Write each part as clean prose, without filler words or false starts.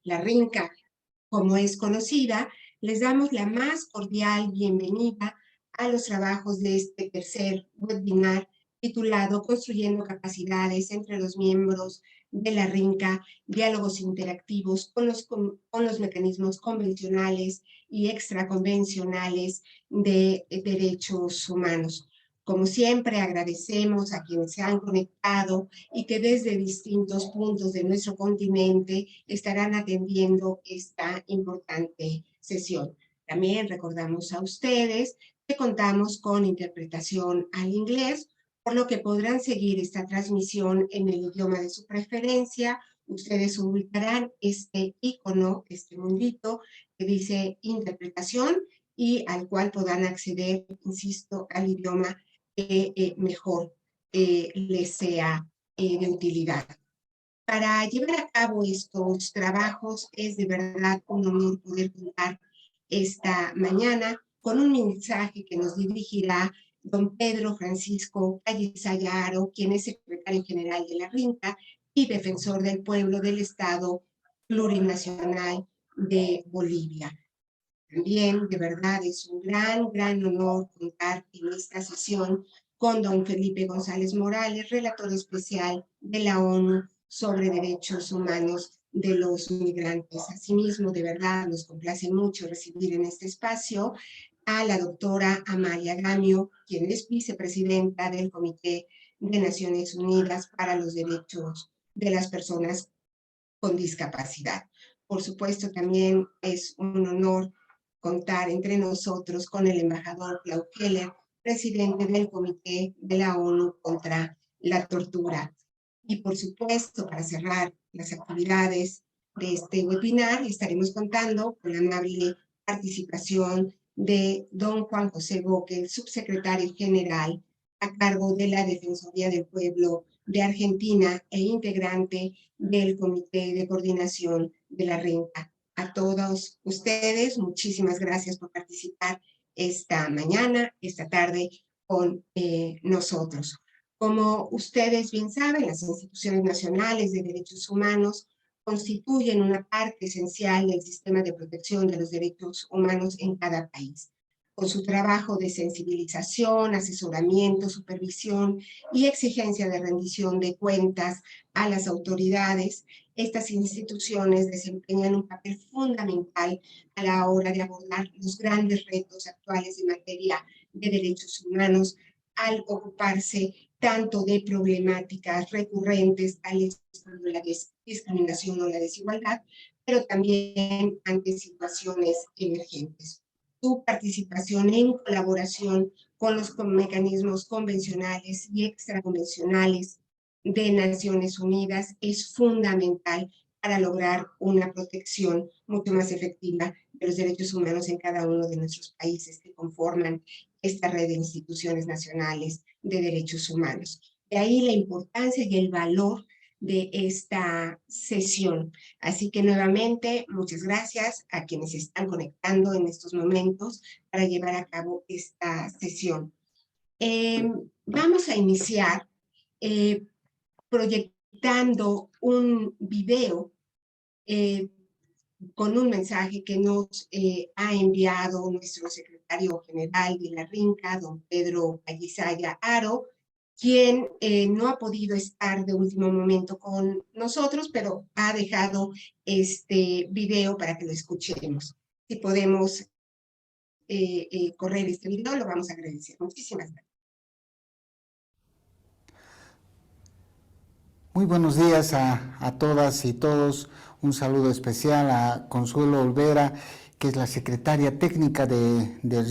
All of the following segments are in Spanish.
la RINCA, como es conocida, les damos la más cordial bienvenida a los trabajos de este tercer webinar titulado Construyendo capacidades entre los miembros de la RINCA, diálogos interactivos con los mecanismos convencionales y extraconvencionales de derechos humanos. Como siempre, agradecemos a quienes se han conectado y que desde distintos puntos de nuestro continente estarán atendiendo esta importante sesión. También recordamos a ustedes que contamos con interpretación al inglés, por lo que podrán seguir esta transmisión en el idioma de su preferencia. Ustedes ubicarán este icono, este mundito que dice interpretación y al cual podrán acceder, insisto, al idioma que mejor les sea de utilidad. Para llevar a cabo estos trabajos es de verdad un honor poder contar esta mañana con un mensaje que nos dirigirá don Pedro Francisco Callisaya Haro, quien es secretario general de la RINCA y defensor del pueblo del Estado Plurinacional de Bolivia. También, de verdad, es un gran honor contar en esta sesión con don Felipe González Morales, relator especial de la ONU sobre derechos humanos de los migrantes. Asimismo, de verdad, nos complace mucho recibir en este espacio a la doctora Amalia Gamio, quien es vicepresidenta del Comité de Naciones Unidas para los Derechos de las Personas con Discapacidad. Por supuesto, también es un honor contar entre nosotros con el embajador Klaus Keller, presidente del Comité de la ONU contra la Tortura. Y por supuesto, para cerrar las actividades de este webinar, estaremos contando con la amable participación de don Juan José Boque, el subsecretario general a cargo de la Defensoría del Pueblo de Argentina e integrante del Comité de Coordinación de la RINCA. A todos ustedes, muchísimas gracias por participar esta mañana, esta tarde con nosotros. Como ustedes bien saben, las instituciones nacionales de derechos humanos constituyen una parte esencial del sistema de protección de los derechos humanos en cada país. Con su trabajo de sensibilización, asesoramiento, supervisión y exigencia de rendición de cuentas a las autoridades, estas instituciones desempeñan un papel fundamental a la hora de abordar los grandes retos actuales en materia de derechos humanos al ocuparse tanto de problemáticas recurrentes tales como la discriminación o la desigualdad, pero también ante situaciones emergentes. Su participación en colaboración con los mecanismos convencionales y extraconvencionales de Naciones Unidas es fundamental para lograr una protección mucho más efectiva de los derechos humanos en cada uno de nuestros países que conforman esta red de instituciones nacionales de derechos humanos. De ahí la importancia y el valor de esta sesión. Así que nuevamente, muchas gracias a quienes se están conectando en estos momentos para llevar a cabo esta sesión. Vamos a iniciar proyectando un video con un mensaje que nos ha enviado nuestro secretario general de la RINCA, don Pedro Callisaya Haro, quien no ha podido estar de último momento con nosotros, pero ha dejado este video para que lo escuchemos. Si podemos correr este video, lo vamos a agradecer. Muchísimas gracias. Muy buenos días a todas y todos. Un saludo especial a Consuelo Olvera, que es la secretaria técnica de la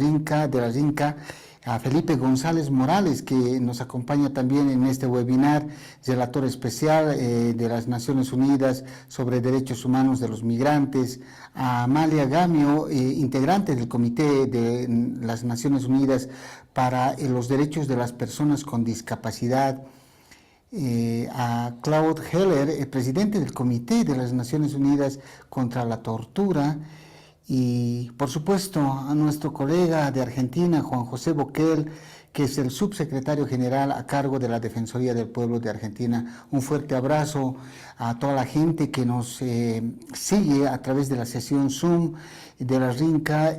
RINCA, a Felipe González Morales, que nos acompaña también en este webinar, relator especial de las Naciones Unidas sobre Derechos Humanos de los Migrantes, a Amalia Gamio, integrante del Comité de las Naciones Unidas para los Derechos de las Personas con Discapacidad, a Klaus Keller, presidente del Comité de las Naciones Unidas contra la Tortura, y por supuesto a nuestro colega de Argentina, Juan José Boquel, que es el subsecretario general a cargo de la Defensoría del Pueblo de Argentina. Un fuerte abrazo a toda la gente que nos sigue a través de la sesión Zoom de la RINCA,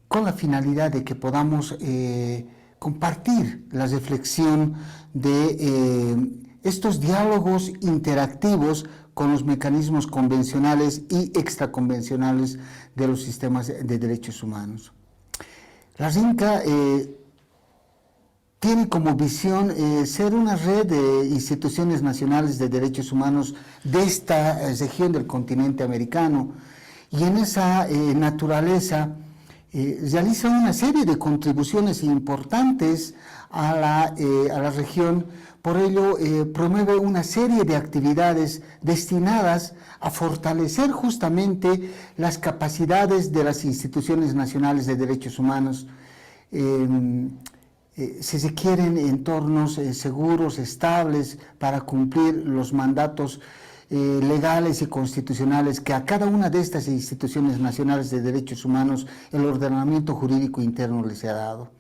con la finalidad de que podamos compartir la reflexión de estos diálogos interactivos con los mecanismos convencionales y extraconvencionales de los sistemas de derechos humanos. La RINCA tiene como visión ser una red de instituciones nacionales de derechos humanos de esta región del continente americano, y en esa naturaleza realiza una serie de contribuciones importantes a la región. Por ello, promueve una serie de actividades destinadas a fortalecer justamente las capacidades de las instituciones nacionales de derechos humanos, si se quieren entornos seguros, estables, para cumplir los mandatos legales y constitucionales que a cada una de estas instituciones nacionales de derechos humanos el ordenamiento jurídico interno les ha dado.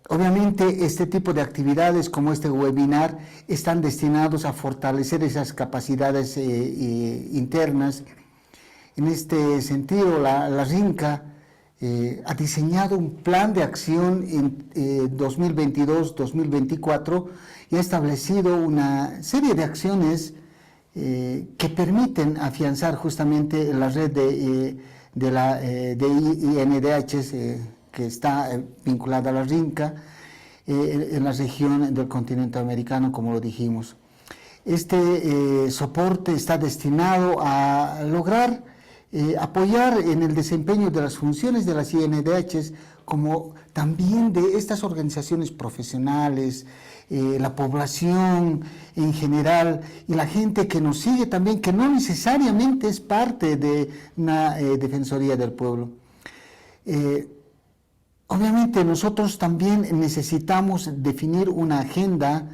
Obviamente, este tipo de actividades como este webinar están destinados a fortalecer esas capacidades internas. En este sentido, la RINCA ha diseñado un plan de acción en 2022-2024 y ha establecido una serie de acciones que permiten afianzar justamente la red de INDHs que está vinculada a la RINCA en la región del continente americano, como lo dijimos. Este soporte está destinado a lograr apoyar en el desempeño de las funciones de las INDHs, como también de estas organizaciones profesionales, la población en general y la gente que nos sigue también, que no necesariamente es parte de una Defensoría del Pueblo. Obviamente nosotros también necesitamos definir una agenda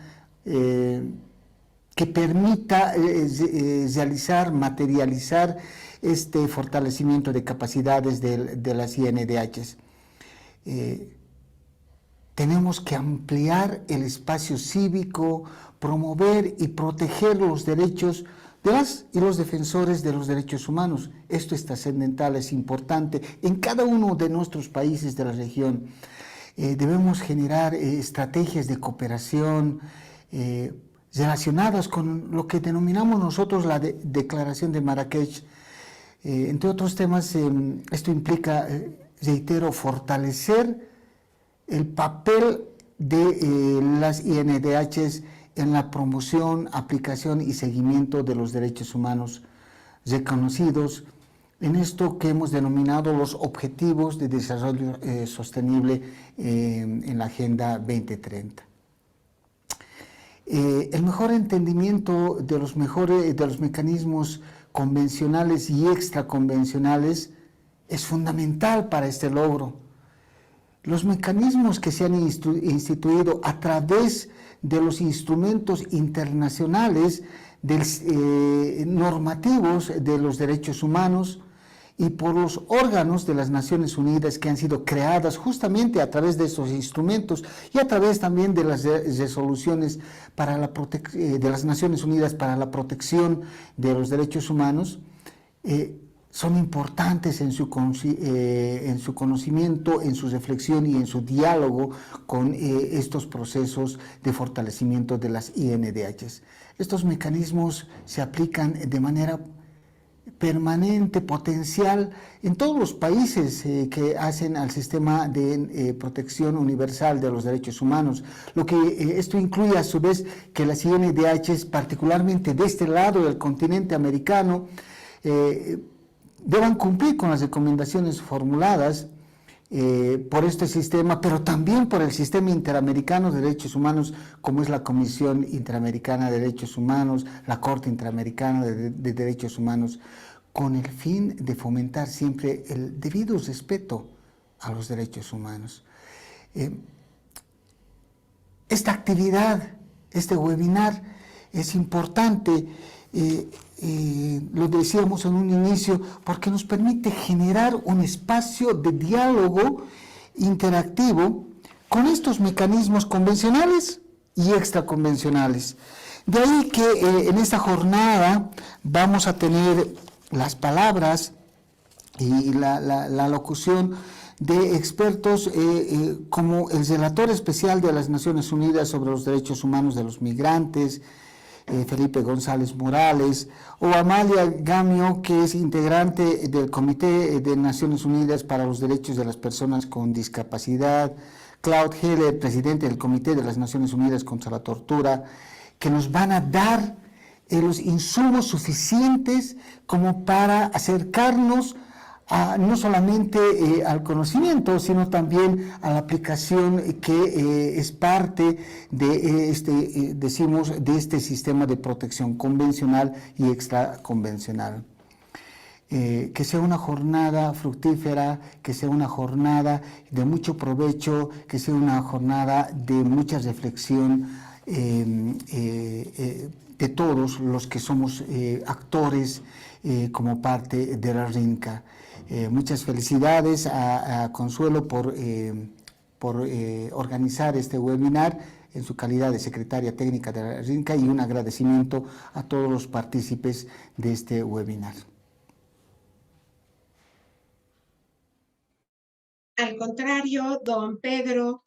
que permita realizar, materializar este fortalecimiento de capacidades de las INDHs. Tenemos que ampliar el espacio cívico, promover y proteger los derechos de las y los defensores de los derechos humanos. Esto es trascendental, es importante en cada uno de nuestros países de la región. Debemos generar estrategias de cooperación relacionadas con lo que denominamos nosotros la Declaración de Marrakech. Entre otros temas, esto implica, reitero, fortalecer el papel de las INDHs en la promoción, aplicación y seguimiento de los derechos humanos reconocidos en esto que hemos denominado los Objetivos de Desarrollo Sostenible en la Agenda 2030. El mejor entendimiento de los mecanismos convencionales y extraconvencionales es fundamental para este logro. Los mecanismos que se han instituido a través de los instrumentos internacionales normativos de los derechos humanos y por los órganos de las Naciones Unidas que han sido creadas justamente a través de estos instrumentos y a través también de las resoluciones de las Naciones Unidas para la protección de los derechos humanos, son importantes en su conocimiento, en su reflexión y en su diálogo con estos procesos de fortalecimiento de las INDHs. Estos mecanismos se aplican de manera permanente, potencial, en todos los países que hacen al sistema de protección universal de los derechos humanos. Lo que esto incluye a su vez que las INDHs, particularmente de este lado del continente americano, deban cumplir con las recomendaciones formuladas por este sistema, pero también por el Sistema Interamericano de Derechos Humanos, como es la Comisión Interamericana de Derechos Humanos, la Corte Interamericana de Derechos Humanos, con el fin de fomentar siempre el debido respeto a los derechos humanos. Esta actividad, este webinar, es importante, lo decíamos en un inicio, porque nos permite generar un espacio de diálogo interactivo con estos mecanismos convencionales y extraconvencionales. De ahí que en esta jornada vamos a tener las palabras y la locución de expertos como el relator especial de las Naciones Unidas sobre los Derechos Humanos de los Migrantes, Felipe González Morales, o Amalia Gamio, que es integrante del Comité de Naciones Unidas para los Derechos de las Personas con Discapacidad, Claude Heller, presidente del Comité de las Naciones Unidas contra la Tortura, que nos van a dar los insumos suficientes como para acercarnos no solamente al conocimiento, sino también a la aplicación que es parte de este sistema de protección convencional y extraconvencional. Que sea una jornada fructífera, que sea una jornada de mucho provecho, que sea una jornada de mucha reflexión de todos los que somos actores como parte de la RINCA. Muchas felicidades a Consuelo por organizar este webinar en su calidad de secretaria técnica de la RINCA, y un agradecimiento a todos los partícipes de este webinar. Al contrario, don Pedro,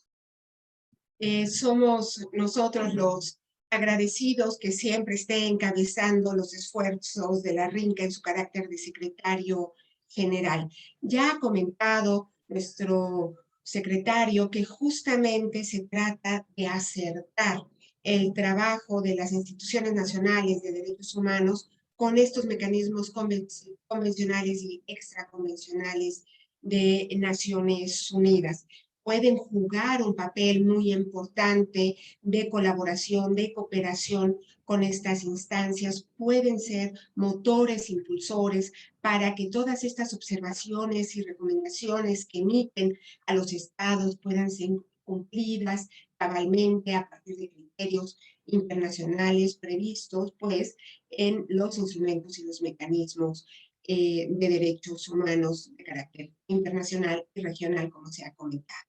somos nosotros los agradecidos que siempre esté encabezando los esfuerzos de la RINCA en su carácter de secretario general. Ya ha comentado nuestro secretario que justamente se trata de acertar el trabajo de las instituciones nacionales de derechos humanos con estos mecanismos convencionales y extraconvencionales de Naciones Unidas. Pueden jugar un papel muy importante de colaboración, de cooperación con estas instancias, pueden ser motores impulsores para que todas estas observaciones y recomendaciones que emiten a los estados puedan ser cumplidas cabalmente a partir de criterios internacionales previstos, pues, en los instrumentos y los mecanismos de derechos humanos de carácter internacional y regional, como se ha comentado.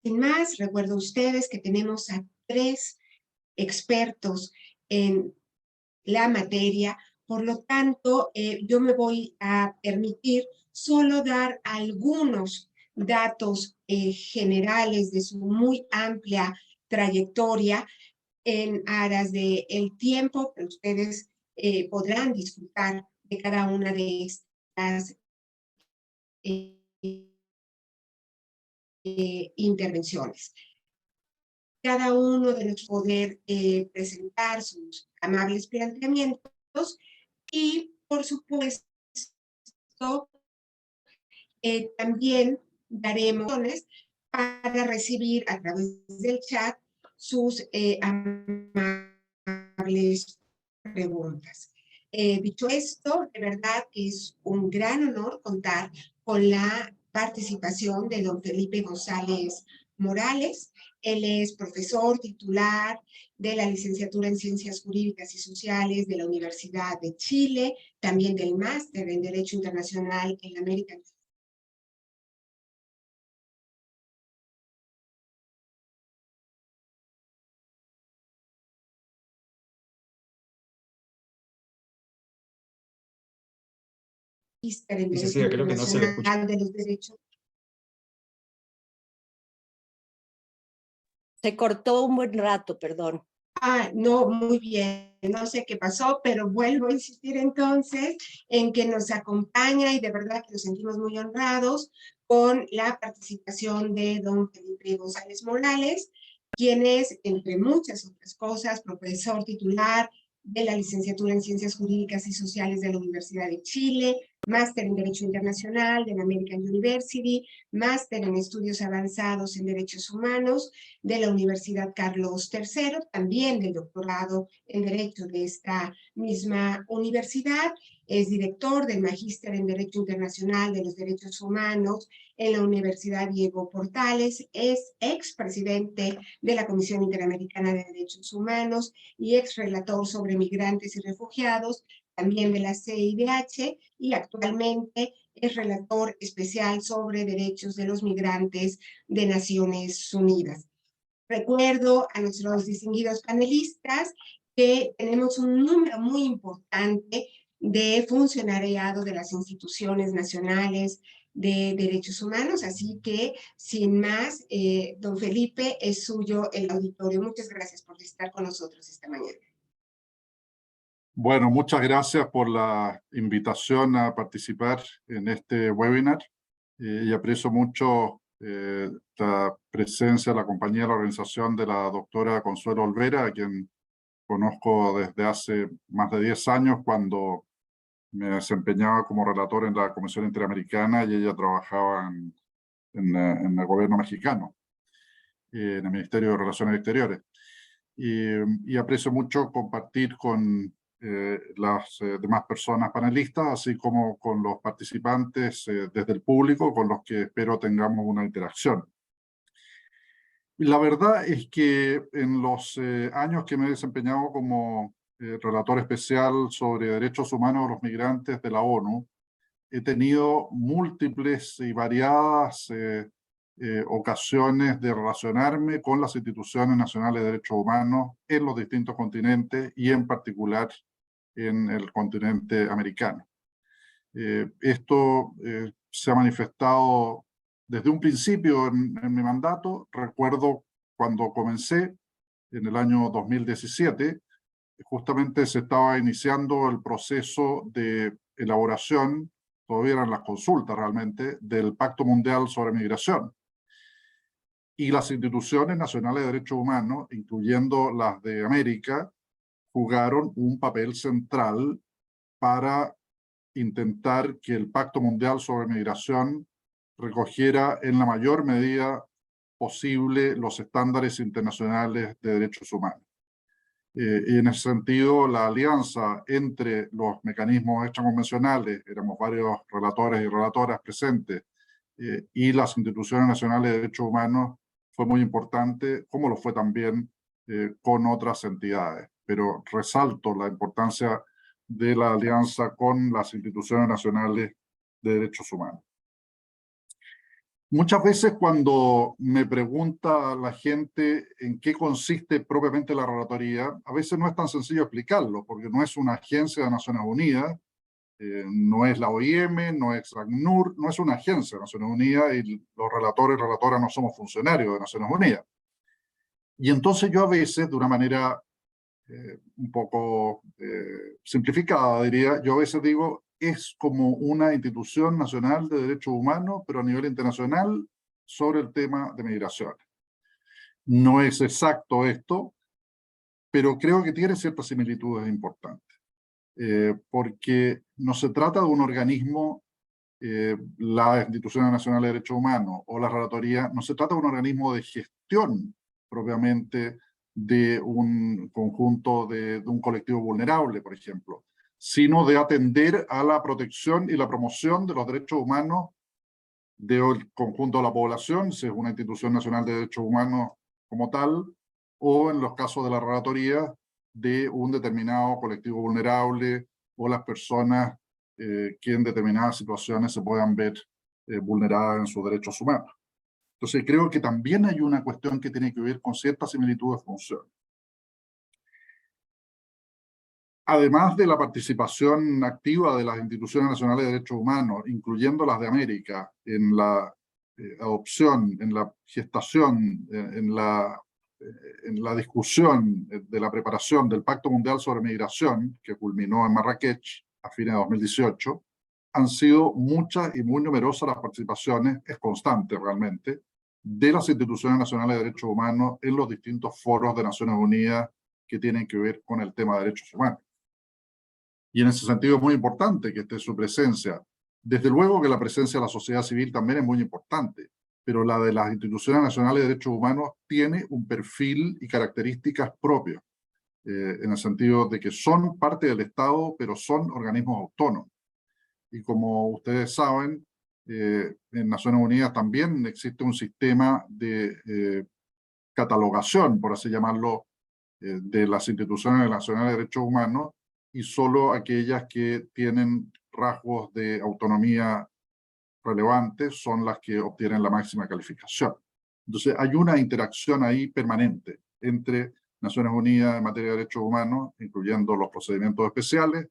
Sin más, recuerdo a ustedes que tenemos a 3 expertos en la materia, por lo tanto, yo me voy a permitir solo dar algunos datos generales de su muy amplia trayectoria en aras del tiempo, pero ustedes podrán disfrutar de cada una de estas intervenciones. Cada uno de nosotros poder presentar sus amables planteamientos y, por supuesto, también daremos para recibir a través del chat sus amables preguntas. Dicho esto, de verdad que es un gran honor contar con la participación de don Felipe González Morales. Él es profesor titular de la licenciatura en Ciencias Jurídicas y Sociales de la Universidad de Chile, también del máster en Derecho Internacional en la American en Derecho Internacional de los Derechos. Se cortó un buen rato, perdón. No, muy bien, no sé qué pasó, pero vuelvo a insistir entonces en que nos acompaña y de verdad que nos sentimos muy honrados con la participación de don Felipe González Morales, quien es, entre muchas otras cosas, profesor titular de la licenciatura en Ciencias Jurídicas y Sociales de la Universidad de Chile, máster en Derecho Internacional de la American University, máster en Estudios Avanzados en Derechos Humanos de la Universidad Carlos III, también del doctorado en Derecho de esta misma universidad. Es director del Magíster en Derecho Internacional de los Derechos Humanos en la Universidad Diego Portales, es expresidente de la Comisión Interamericana de Derechos Humanos y exrelator sobre migrantes y refugiados, también de la CIDH, y actualmente es relator especial sobre derechos de los migrantes de Naciones Unidas. Recuerdo a nuestros distinguidos panelistas que tenemos un número muy importante de funcionariado de las instituciones nacionales de derechos humanos, así que sin más, don Felipe, es suyo el auditorio. Muchas gracias por estar con nosotros esta mañana. Bueno, muchas gracias por la invitación a participar en este webinar y aprecio mucho la presencia, la compañía, la organización de la doctora Consuelo Olvera, a quien conozco desde hace más de 10 años cuando me desempeñaba como relator en la Comisión Interamericana y ella trabajaba en el gobierno mexicano, en el Ministerio de Relaciones Exteriores. Y aprecio mucho compartir con las demás personas panelistas, así como con los participantes desde el público, con los que espero tengamos una interacción. La verdad es que en los años que me he desempeñado como relator especial sobre derechos humanos de los migrantes de la ONU, he tenido múltiples y variadas ocasiones de relacionarme con las instituciones nacionales de derechos humanos en los distintos continentes y en particular en el continente americano. Esto se ha manifestado desde un principio en mi mandato. Recuerdo cuando comencé en el año 2017, justamente se estaba iniciando el proceso de elaboración, todavía eran las consultas realmente, del Pacto Mundial sobre Migración. Y las instituciones nacionales de derechos humanos, incluyendo las de América, jugaron un papel central para intentar que el Pacto Mundial sobre Migración recogiera en la mayor medida posible los estándares internacionales de derechos humanos. Y en ese sentido, la alianza entre los mecanismos extraconvencionales, éramos varios relatores y relatoras presentes, y las instituciones nacionales de derechos humanos fue muy importante, como lo fue también con otras entidades. Pero resalto la importancia de la alianza con las instituciones nacionales de derechos humanos. Muchas veces cuando me pregunta la gente en qué consiste propiamente la relatoría, a veces no es tan sencillo explicarlo, porque no es una agencia de Naciones Unidas, no es la OIM, no es ACNUR, no es una agencia de Naciones Unidas y los relatores y relatoras no somos funcionarios de Naciones Unidas. Y entonces yo a veces, de una manera un poco simplificada, diría, yo a veces digo, es como una institución nacional de derechos humanos, pero a nivel internacional, sobre el tema de migración. No es exacto esto, pero creo que tiene ciertas similitudes importantes, porque no se trata de un organismo, la Institución Nacional de Derechos Humanos o la Relatoría, no se trata de un organismo de gestión propiamente de un conjunto de un colectivo vulnerable, por ejemplo, sino de atender a la protección y la promoción de los derechos humanos del conjunto de la población, si es una institución nacional de derechos humanos como tal, o en los casos de la relatoría, de un determinado colectivo vulnerable o las personas que en determinadas situaciones se puedan ver vulneradas en sus derechos humanos. Entonces creo que también hay una cuestión que tiene que ver con cierta similitud de función. Además de la participación activa de las instituciones nacionales de derechos humanos, incluyendo las de América, en la adopción, en la gestación, en la discusión de la preparación del Pacto Mundial sobre Migración, que culminó en Marrakech a fines de 2018, han sido muchas y muy numerosas las participaciones, es constante realmente, de las instituciones nacionales de derechos humanos en los distintos foros de Naciones Unidas que tienen que ver con el tema de derechos humanos. Y en ese sentido es muy importante que esté su presencia. Desde luego que la presencia de la sociedad civil también es muy importante, pero la de las instituciones nacionales de derechos humanos tiene un perfil y características propios, en el sentido de que son parte del Estado, pero son organismos autónomos. Y como ustedes saben, en Naciones Unidas también existe un sistema de catalogación, por así llamarlo, de las instituciones nacionales de derechos humanos, y solo aquellas que tienen rasgos de autonomía relevantes son las que obtienen la máxima calificación. Entonces hay una interacción ahí permanente entre Naciones Unidas en materia de derechos humanos, incluyendo los procedimientos especiales,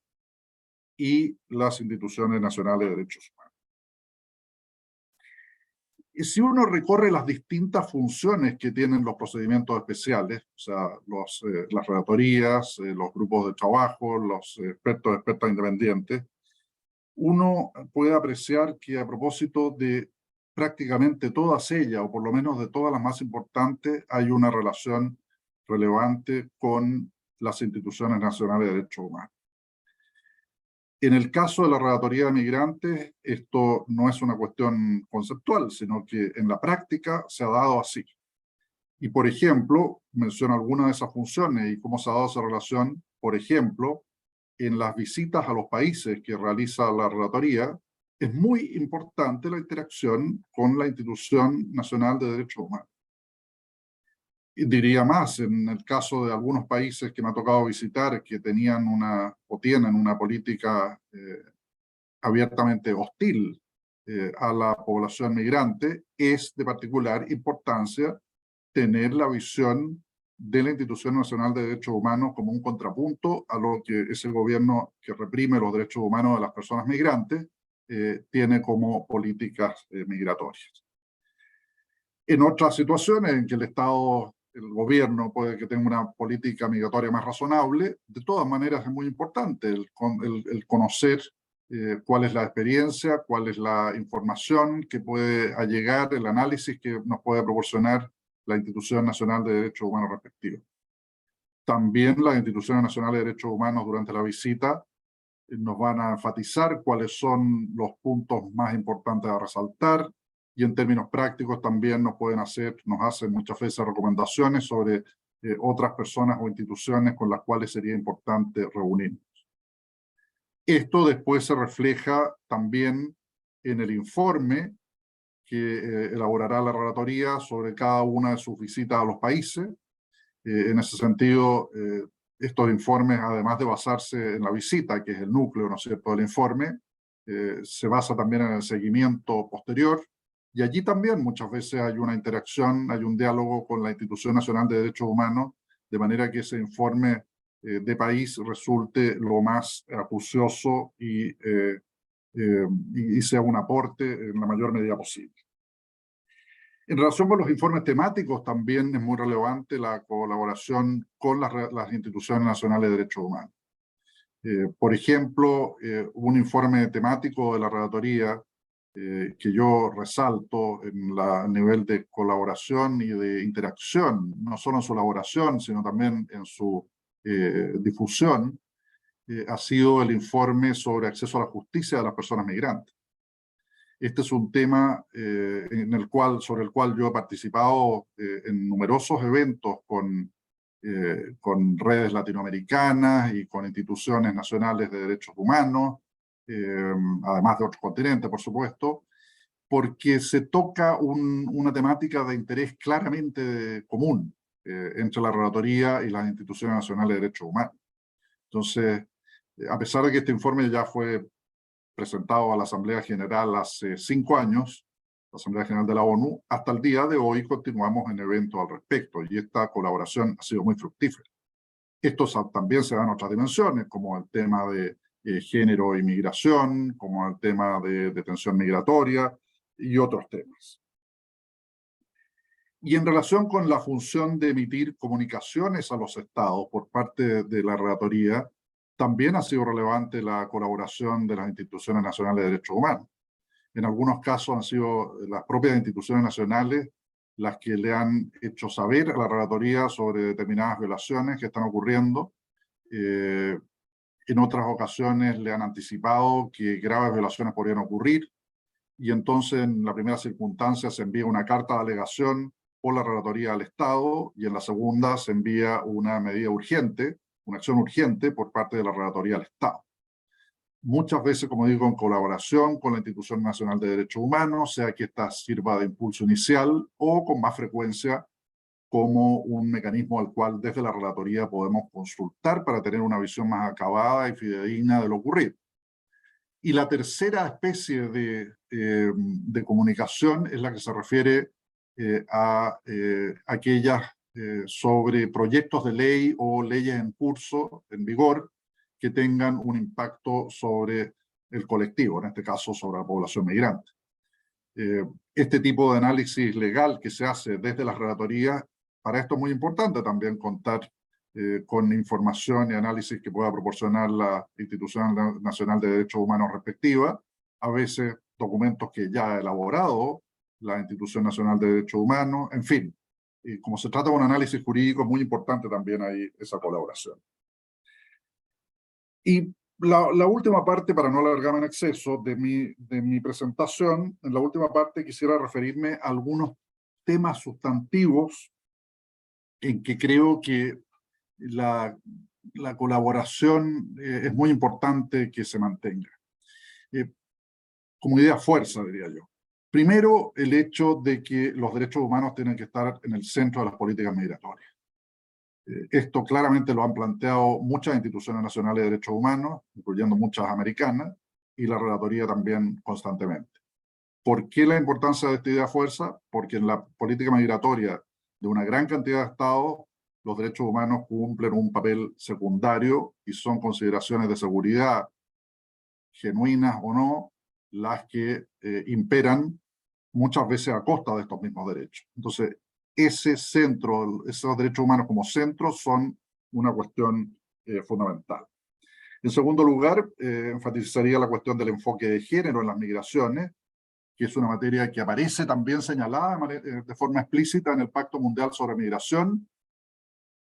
y las instituciones nacionales de derechos humanos. Y si uno recorre las distintas funciones que tienen los procedimientos especiales, o sea, las relatorías, los grupos de trabajo, los expertas independientes, uno puede apreciar que a propósito de prácticamente todas ellas, o por lo menos de todas las más importantes, hay una relación relevante con las instituciones nacionales de derechos humanos. En el caso de la relatoría de migrantes, esto no es una cuestión conceptual, sino que en la práctica se ha dado así. Y, por ejemplo, menciono algunas de esas funciones y cómo se ha dado esa relación, por ejemplo, en las visitas a los países que realiza la relatoría, es muy importante la interacción con la Institución Nacional de Derechos Humanos. Y diría más, en el caso de algunos países que me ha tocado visitar que tenían o tienen una política abiertamente hostil a la población migrante, es de particular importancia tener la visión de la Institución Nacional de Derechos Humanos como un contrapunto a lo que es el gobierno que reprime los derechos humanos de las personas migrantes, tiene como políticas migratorias. En otras situaciones en que el gobierno puede que tenga una política migratoria más razonable, de todas maneras es muy importante el conocer cuál es la experiencia, cuál es la información que puede allegar, el análisis que nos puede proporcionar la Institución Nacional de Derechos Humanos respectiva. También las instituciones nacionales de derechos humanos durante la visita nos van a enfatizar cuáles son los puntos más importantes a resaltar, y en términos prácticos también nos hacen muchas veces recomendaciones sobre otras personas o instituciones con las cuales sería importante reunirnos. Esto después se refleja también en el informe que elaborará la relatoría sobre cada una de sus visitas a los países. En ese sentido, estos informes, además de basarse en la visita, que es el núcleo, ¿no es cierto?, del informe, se basa también en el seguimiento posterior, y allí también muchas veces hay una interacción, hay un diálogo con la Institución Nacional de Derechos Humanos, de manera que ese informe de país resulte lo más acucioso y sea un aporte en la mayor medida posible. En relación con los informes temáticos, también es muy relevante la colaboración con las instituciones nacionales de derechos humanos. Por ejemplo, un informe temático de la relatoría que yo resalto a nivel de colaboración y de interacción, no solo en su elaboración, sino también en su difusión, ha sido el informe sobre acceso a la justicia de las personas migrantes. Este es un tema sobre el cual yo he participado en numerosos eventos con redes latinoamericanas y con instituciones nacionales de derechos humanos, además de otros continentes, por supuesto, porque se toca una temática de interés claramente común entre la relatoría y las instituciones nacionales de derechos humanos. Entonces, a pesar de que este informe ya fue presentado a la Asamblea General hace 5 años, la Asamblea General de la ONU, hasta el día de hoy continuamos en eventos al respecto, y esta colaboración ha sido muy fructífera. Esto también se da en otras dimensiones, como el tema de género y migración, como el tema de detención migratoria y otros temas. Y en relación con la función de emitir comunicaciones a los estados por parte de la relatoría, también ha sido relevante la colaboración de las instituciones nacionales de derechos humanos. En algunos casos han sido las propias instituciones nacionales las que le han hecho saber a la relatoría sobre determinadas violaciones que están ocurriendo. En otras ocasiones le han anticipado que graves violaciones podrían ocurrir, y entonces en la primera circunstancia se envía una carta de alegación por la relatoría al Estado, y en la segunda se envía una medida urgente, una acción urgente por parte de la relatoría al Estado. Muchas veces, como digo, en colaboración con la Institución Nacional de Derechos Humanos, sea que ésta sirva de impulso inicial o con más frecuencia como un mecanismo al cual desde la relatoría podemos consultar para tener una visión más acabada y fidedigna de lo ocurrido. Y la tercera especie de comunicación es la que se refiere a aquellas sobre proyectos de ley o leyes en curso, en vigor, que tengan un impacto sobre el colectivo, en este caso sobre la población migrante. Este tipo de análisis legal que se hace desde las relatorías, para esto es muy importante también contar con información y análisis que pueda proporcionar la Institución Nacional de Derechos Humanos respectiva, a veces documentos que ya ha elaborado la Institución Nacional de Derechos Humanos, en fin. Y como se trata de un análisis jurídico, es muy importante también ahí esa colaboración. Y la última parte, para no alargarme en exceso de mi presentación, en la última parte quisiera referirme a algunos temas sustantivos en que creo que la colaboración es muy importante que se mantenga. Como idea fuerza, diría yo. Primero, el hecho de que los derechos humanos tienen que estar en el centro de las políticas migratorias. Esto claramente lo han planteado muchas instituciones nacionales de derechos humanos, incluyendo muchas americanas, y la relatoría también constantemente. ¿Por qué la importancia de esta idea fuerza? Porque en la política migratoria de una gran cantidad de estados, los derechos humanos cumplen un papel secundario y son consideraciones de seguridad, genuinas o no, las que imperan muchas veces a costa de estos mismos derechos. Entonces, ese centro, esos derechos humanos como centro son una cuestión fundamental. En segundo lugar, enfatizaría la cuestión del enfoque de género en las migraciones, que es una materia que aparece también señalada de forma explícita en el Pacto Mundial sobre Migración,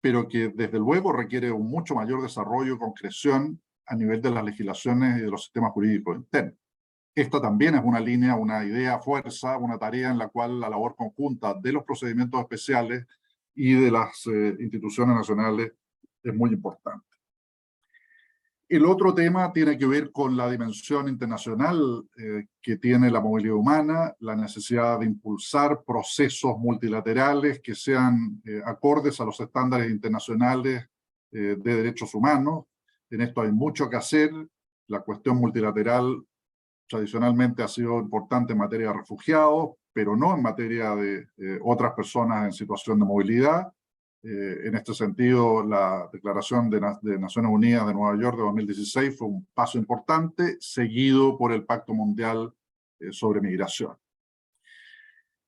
pero que desde luego requiere un mucho mayor desarrollo y concreción a nivel de las legislaciones y de los sistemas jurídicos internos. Esta también es una línea, una idea fuerza, una tarea en la cual la labor conjunta de los procedimientos especiales y de las instituciones nacionales es muy importante. El otro tema tiene que ver con la dimensión internacional que tiene la movilidad humana, la necesidad de impulsar procesos multilaterales que sean acordes a los estándares internacionales de derechos humanos. En esto hay mucho que hacer. La cuestión multilateral tradicionalmente ha sido importante en materia de refugiados, pero no en materia de otras personas en situación de movilidad. En este sentido, la Declaración de Naciones Unidas de Nueva York de 2016 fue un paso importante, seguido por el Pacto Mundial sobre Migración.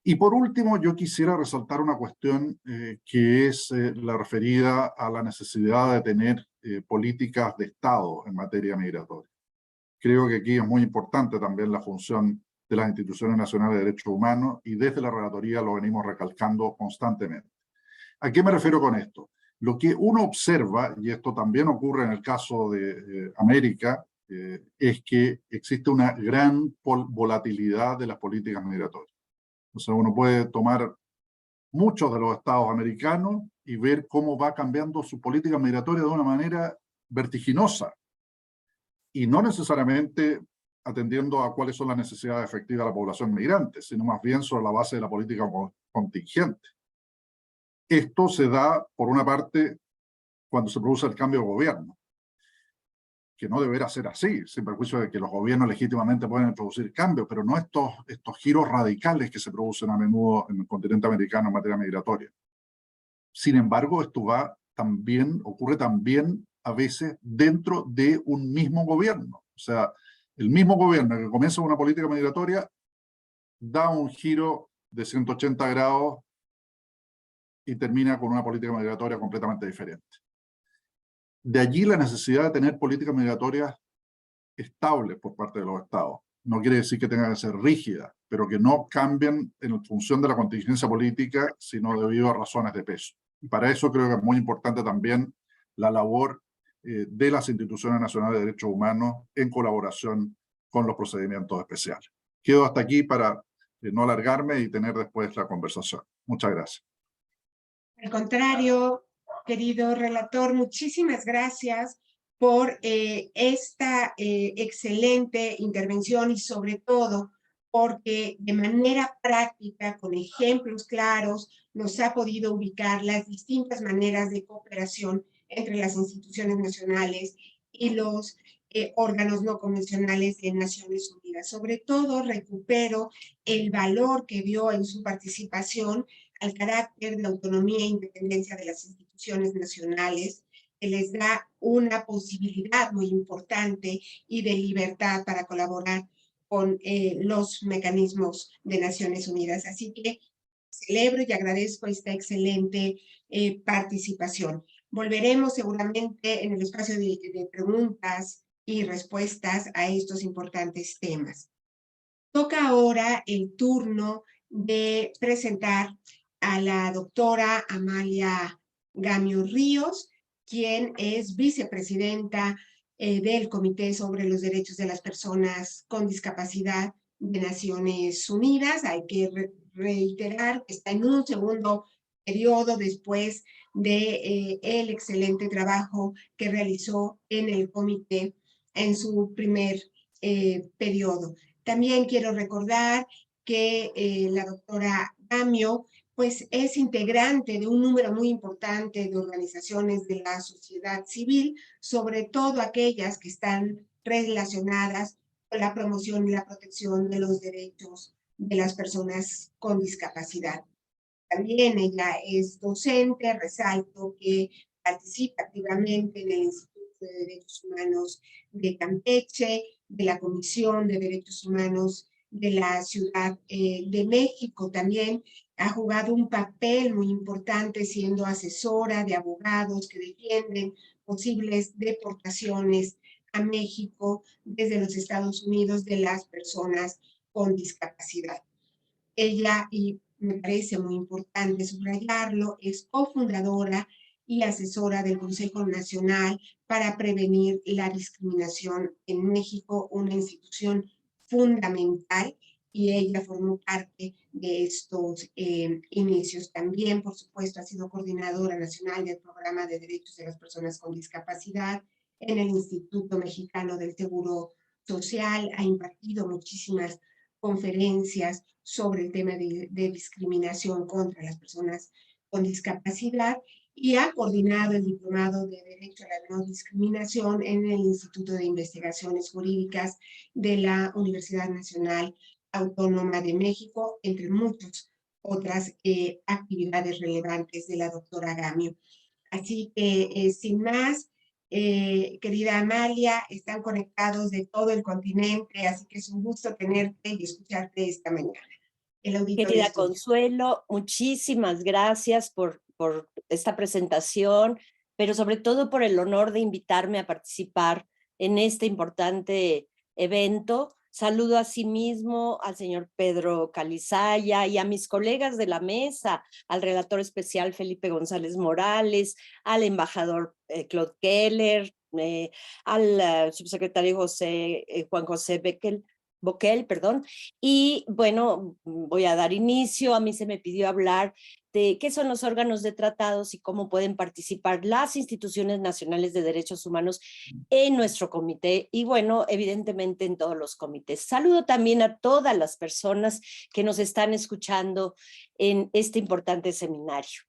Y por último, yo quisiera resaltar una cuestión que es la referida a la necesidad de tener políticas de Estado en materia migratoria. Creo que aquí es muy importante también la función de las instituciones nacionales de derechos humanos y desde la relatoría lo venimos recalcando constantemente. ¿A qué me refiero con esto? Lo que uno observa, y esto también ocurre en el caso de América, es que existe una gran volatilidad de las políticas migratorias. O sea, uno puede tomar muchos de los estados americanos y ver cómo va cambiando su política migratoria de una manera vertiginosa, y no necesariamente atendiendo a cuáles son las necesidades efectivas de la población migrante, sino más bien sobre la base de la política contingente. Esto se da, por una parte, cuando se produce el cambio de gobierno, que no deberá ser así, sin perjuicio de que los gobiernos legítimamente pueden introducir cambios, pero no estos giros radicales que se producen a menudo en el continente americano en materia migratoria. Sin embargo, esto ocurre también a veces dentro de un mismo gobierno. O sea, el mismo gobierno que comienza una política migratoria da un giro de 180 grados y termina con una política migratoria completamente diferente. De allí la necesidad de tener políticas migratorias estables por parte de los estados. No quiere decir que tengan que ser rígidas, pero que no cambien en función de la contingencia política, sino debido a razones de peso. Y para eso creo que es muy importante también la labor de las instituciones nacionales de derechos humanos en colaboración con los procedimientos especiales. Quedo hasta aquí para no alargarme y tener después la conversación. Muchas gracias. Al contrario, querido relator, muchísimas gracias por esta excelente intervención y sobre todo porque de manera práctica, con ejemplos claros, nos ha podido ubicar las distintas maneras de cooperación entre las instituciones nacionales y los órganos no convencionales de Naciones Unidas. Sobre todo, recupero el valor que dio en su participación al carácter de autonomía e independencia de las instituciones nacionales, que les da una posibilidad muy importante y de libertad para colaborar con los mecanismos de Naciones Unidas. Así que celebro y agradezco esta excelente participación. Volveremos seguramente en el espacio de preguntas y respuestas a estos importantes temas. Toca ahora el turno de presentar a la doctora Amalia Gamio Ríos, quien es vicepresidenta del Comité sobre los Derechos de las Personas con Discapacidad de Naciones Unidas. Hay que reiterar que está en un segundo periodo después de el excelente trabajo que realizó en el comité en su primer periodo. También quiero recordar que la doctora Gamio pues es integrante de un número muy importante de organizaciones de la sociedad civil, sobre todo aquellas que están relacionadas con la promoción y la protección de los derechos de las personas con discapacidad. También ella es docente, resalto que participa activamente en el Instituto de Derechos Humanos de Campeche, de la Comisión de Derechos Humanos de la Ciudad de México. También ha jugado un papel muy importante siendo asesora de abogados que defienden posibles deportaciones a México desde los Estados Unidos de las personas con discapacidad. Ella, y me parece muy importante subrayarlo, es cofundadora y asesora del Consejo Nacional para Prevenir la Discriminación en México, una institución fundamental, y ella formó parte de estos inicios. También, por supuesto, ha sido coordinadora nacional del Programa de Derechos de las Personas con Discapacidad en el Instituto Mexicano del Seguro Social, ha impartido muchísimas conferencias sobre el tema de discriminación contra las personas con discapacidad y ha coordinado el Diplomado de Derecho a la No Discriminación en el Instituto de Investigaciones Jurídicas de la Universidad Nacional Autónoma de México, entre muchas otras actividades relevantes de la doctora Gamio. Así que, sin más, querida Amalia, están conectados de todo el continente, así que es un gusto tenerte y escucharte esta mañana. El auditorio Querida es tuyo. Consuelo, muchísimas gracias por esta presentación, pero sobre todo por el honor de invitarme a participar en este importante evento. Saludo asimismo al señor Pedro Calizaya y a mis colegas de la mesa, al relator especial Felipe González Morales, al embajador Claude Keller, al subsecretario Juan José Boquel, perdón. Y bueno, voy a dar inicio. A mí se me pidió hablar de qué son los órganos de tratados y cómo pueden participar las instituciones nacionales de derechos humanos en nuestro comité y bueno, evidentemente en todos los comités. Saludo también a todas las personas que nos están escuchando en este importante seminario.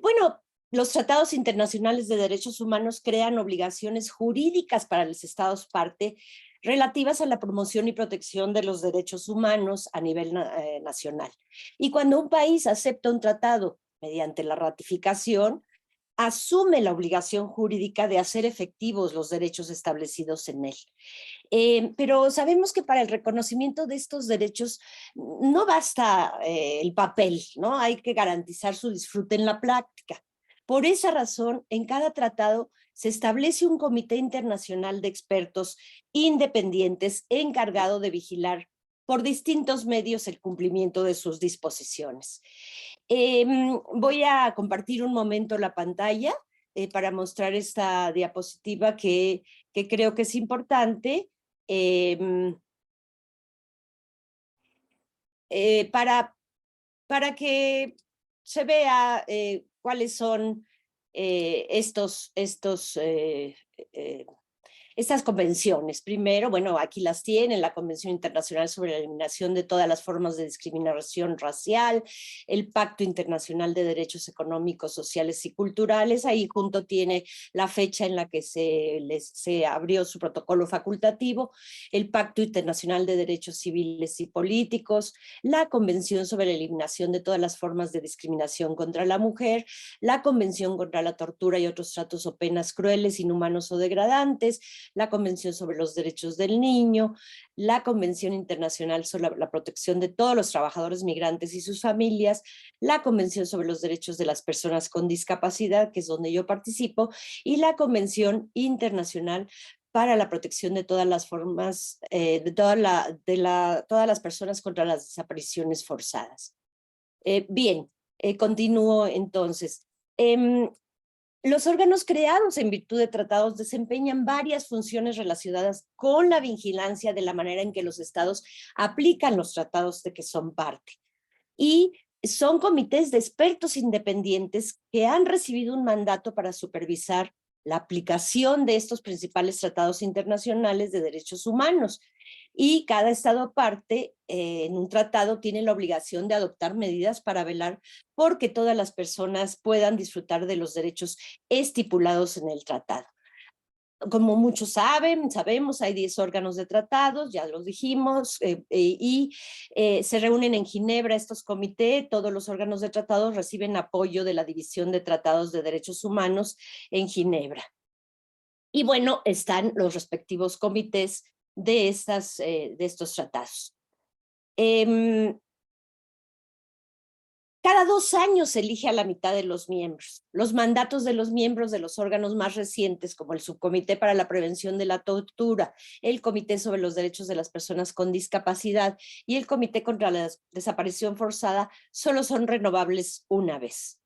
Bueno, los tratados internacionales de derechos humanos crean obligaciones jurídicas para los estados parte relativas a la promoción y protección de los derechos humanos a nivel nacional. Y cuando un país acepta un tratado mediante la ratificación, asume la obligación jurídica de hacer efectivos los derechos establecidos en él. Pero sabemos que para el reconocimiento de estos derechos no basta el papel, ¿no? Hay que garantizar su disfrute en la práctica. Por esa razón, en cada tratado se establece un comité internacional de expertos independientes encargado de vigilar por distintos medios el cumplimiento de sus disposiciones. Voy a compartir un momento la pantalla para mostrar esta diapositiva que creo que es importante para que se vea cuáles son estos estas convenciones. Primero, bueno, aquí las tienen, la Convención Internacional sobre la Eliminación de todas las formas de discriminación racial, el Pacto Internacional de Derechos Económicos, Sociales y Culturales. Ahí junto tiene la fecha en la que se abrió su protocolo facultativo, el Pacto Internacional de Derechos Civiles y Políticos, la Convención sobre la Eliminación de todas las formas de discriminación contra la mujer, la Convención contra la Tortura y otros tratos o penas crueles, inhumanos o degradantes, la Convención sobre los Derechos del Niño, la Convención Internacional sobre la Protección de todos los trabajadores migrantes y sus familias, la Convención sobre los Derechos de las Personas con Discapacidad, que es donde yo participo, y la Convención Internacional para la protección de todas las formas, todas las personas contra las desapariciones forzadas. Bien, continúo entonces. Los órganos creados en virtud de tratados desempeñan varias funciones relacionadas con la vigilancia de la manera en que los estados aplican los tratados de que son parte. Y son comités de expertos independientes que han recibido un mandato para supervisar la aplicación de estos principales tratados internacionales de derechos humanos. Y cada estado parte en un tratado tiene la obligación de adoptar medidas para velar por que todas las personas puedan disfrutar de los derechos estipulados en el tratado. Como muchos sabemos, hay 10 órganos de tratados, ya lo dijimos, se reúnen en Ginebra estos comités. Todos los órganos de tratados reciben apoyo de la División de Tratados de Derechos Humanos en Ginebra. Y bueno, están los respectivos comités de estos tratados. Cada 2 años se elige a la mitad de los miembros. Los mandatos de los miembros de los órganos más recientes, como el Subcomité para la Prevención de la Tortura, el Comité sobre los Derechos de las Personas con Discapacidad y el Comité contra la Desaparición Forzada, solo son renovables una vez.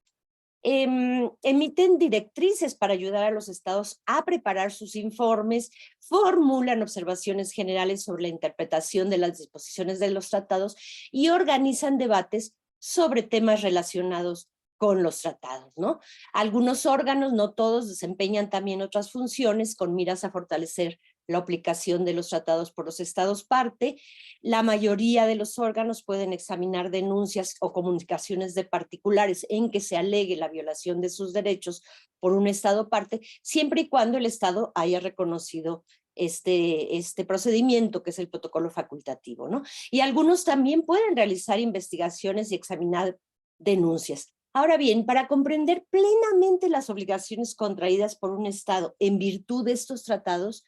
Emiten directrices para ayudar a los estados a preparar sus informes, formulan observaciones generales sobre la interpretación de las disposiciones de los tratados y organizan debates sobre temas relacionados con los tratados, ¿no? Algunos órganos, no todos, desempeñan también otras funciones con miras a fortalecer la aplicación de los tratados por los estados parte. La mayoría de los órganos pueden examinar denuncias o comunicaciones de particulares en que se alegue la violación de sus derechos por un estado parte, siempre y cuando el estado haya reconocido este procedimiento, que es el protocolo facultativo, ¿no? Y algunos también pueden realizar investigaciones y examinar denuncias. Ahora bien, para comprender plenamente las obligaciones contraídas por un estado en virtud de estos tratados,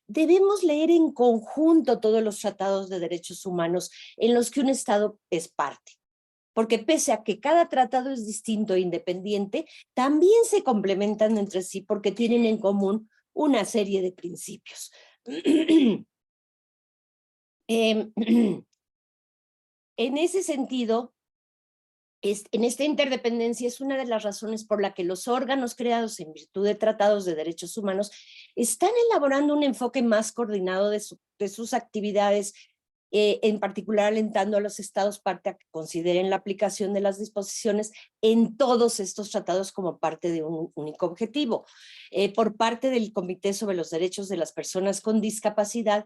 debemos leer en conjunto todos los tratados de derechos humanos en los que un estado es parte. Porque pese a que cada tratado es distinto e independiente, también se complementan entre sí porque tienen en común una serie de principios. En ese sentido, en esta interdependencia es una de las razones por la que los órganos creados en virtud de tratados de derechos humanos están elaborando un enfoque más coordinado de sus actividades, en particular alentando a los estados parte a que consideren la aplicación de las disposiciones en todos estos tratados como parte de un único objetivo. Por parte del Comité sobre los Derechos de las Personas con Discapacidad,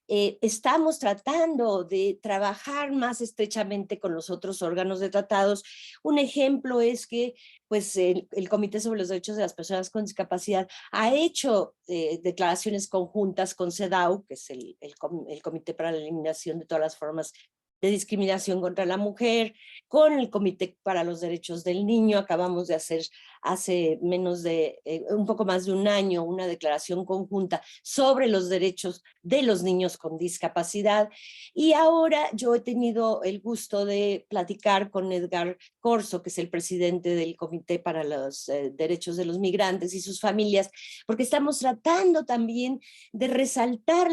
estamos tratando de trabajar más estrechamente con los otros órganos de tratados. Un ejemplo es que pues, el Comité sobre los Derechos de las Personas con Discapacidad ha hecho declaraciones conjuntas con CEDAW, que es el Comité para la Eliminación de todas las formas de discriminación contra la mujer, con el Comité para los Derechos del Niño. Acabamos de hacer hace un poco más de un año una declaración conjunta sobre los derechos de los niños con discapacidad. Y ahora yo he tenido el gusto de platicar con Edgar Corso, que es el presidente del Comité para los Derechos de los Migrantes y sus familias, porque estamos tratando también de resaltar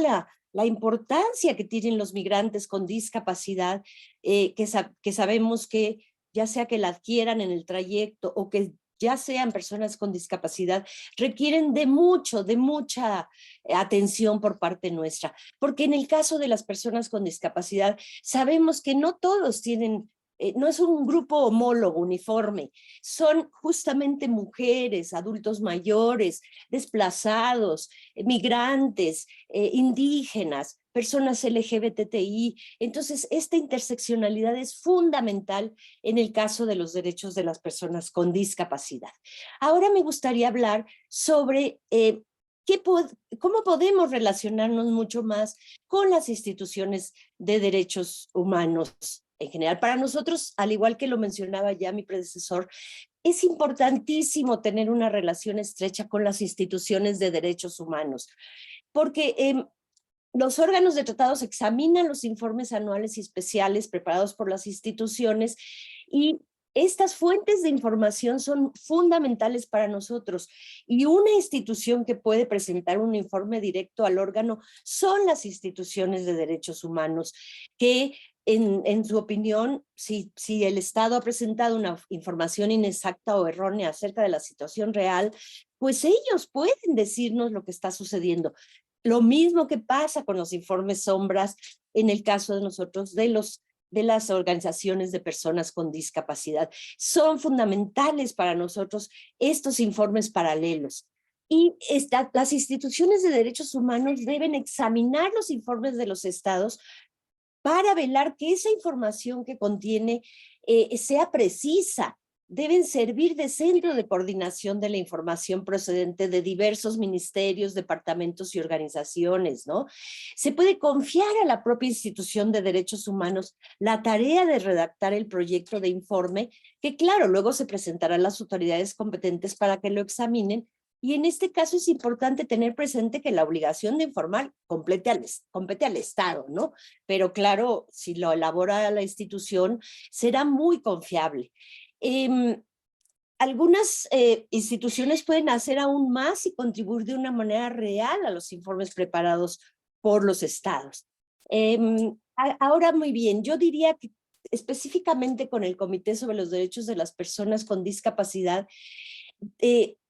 la importancia que tienen los migrantes con discapacidad, que sabemos que ya sea que la adquieran en el trayecto o que ya sean personas con discapacidad, requieren de mucha atención por parte nuestra. Porque en el caso de las personas con discapacidad, sabemos que no todos tienen no es un grupo homólogo, uniforme, son justamente mujeres, adultos mayores, desplazados, migrantes, indígenas, personas LGBTI. Entonces, esta interseccionalidad es fundamental en el caso de los derechos de las personas con discapacidad. Ahora me gustaría hablar sobre cómo podemos relacionarnos mucho más con las instituciones de derechos humanos en general. Para nosotros, al igual que lo mencionaba ya mi predecesor, es importantísimo tener una relación estrecha con las instituciones de derechos humanos, porque los órganos de tratados examinan los informes anuales y especiales preparados por las instituciones y estas fuentes de información son fundamentales para nosotros y una institución que puede presentar un informe directo al órgano son las instituciones de derechos humanos que en su opinión, si el Estado ha presentado una información inexacta o errónea acerca de la situación real, pues ellos pueden decirnos lo que está sucediendo. Lo mismo que pasa con los informes sombras en el caso de nosotros, de las organizaciones de personas con discapacidad. Son fundamentales para nosotros estos informes paralelos. Y las instituciones de derechos humanos deben examinar los informes de los estados para velar que esa información que contiene sea precisa. Deben servir de centro de coordinación de la información procedente de diversos ministerios, departamentos y organizaciones, ¿no? Se puede confiar a la propia institución de derechos humanos la tarea de redactar el proyecto de informe, que claro, luego se presentará a las autoridades competentes para que lo examinen. Y en este caso es importante tener presente que la obligación de informar compete al Estado, ¿no? Pero claro, si lo elabora la institución, será muy confiable. Algunas instituciones pueden hacer aún más y contribuir de una manera real a los informes preparados por los estados. Ahora, muy bien, yo diría que específicamente con el Comité sobre los Derechos de las Personas con Discapacidad,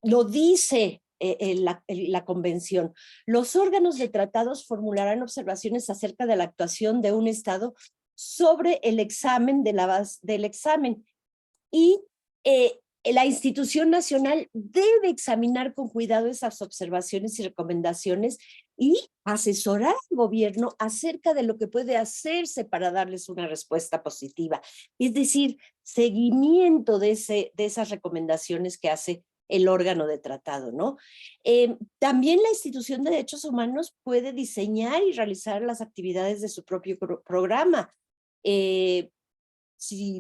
lo dice la convención. Los órganos de tratados formularán observaciones acerca de la actuación de un Estado sobre el examen del examen y la institución nacional debe examinar con cuidado esas observaciones y recomendaciones y asesorar al gobierno acerca de lo que puede hacerse para darles una respuesta positiva. Es decir, seguimiento de esas recomendaciones que hace el órgano de tratado, ¿no? También la institución de derechos humanos puede diseñar y realizar las actividades de su propio programa.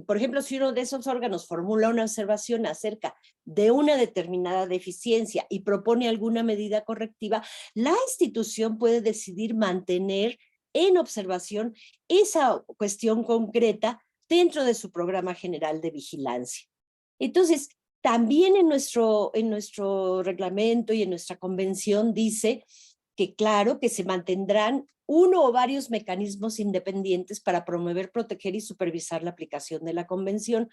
Por ejemplo, si uno de esos órganos formula una observación acerca de una determinada deficiencia y propone alguna medida correctiva, la institución puede decidir mantener en observación esa cuestión concreta dentro de su programa general de vigilancia. Entonces, también en nuestro reglamento y en nuestra convención dice que claro que se mantendrán uno o varios mecanismos independientes para promover, proteger y supervisar la aplicación de la convención.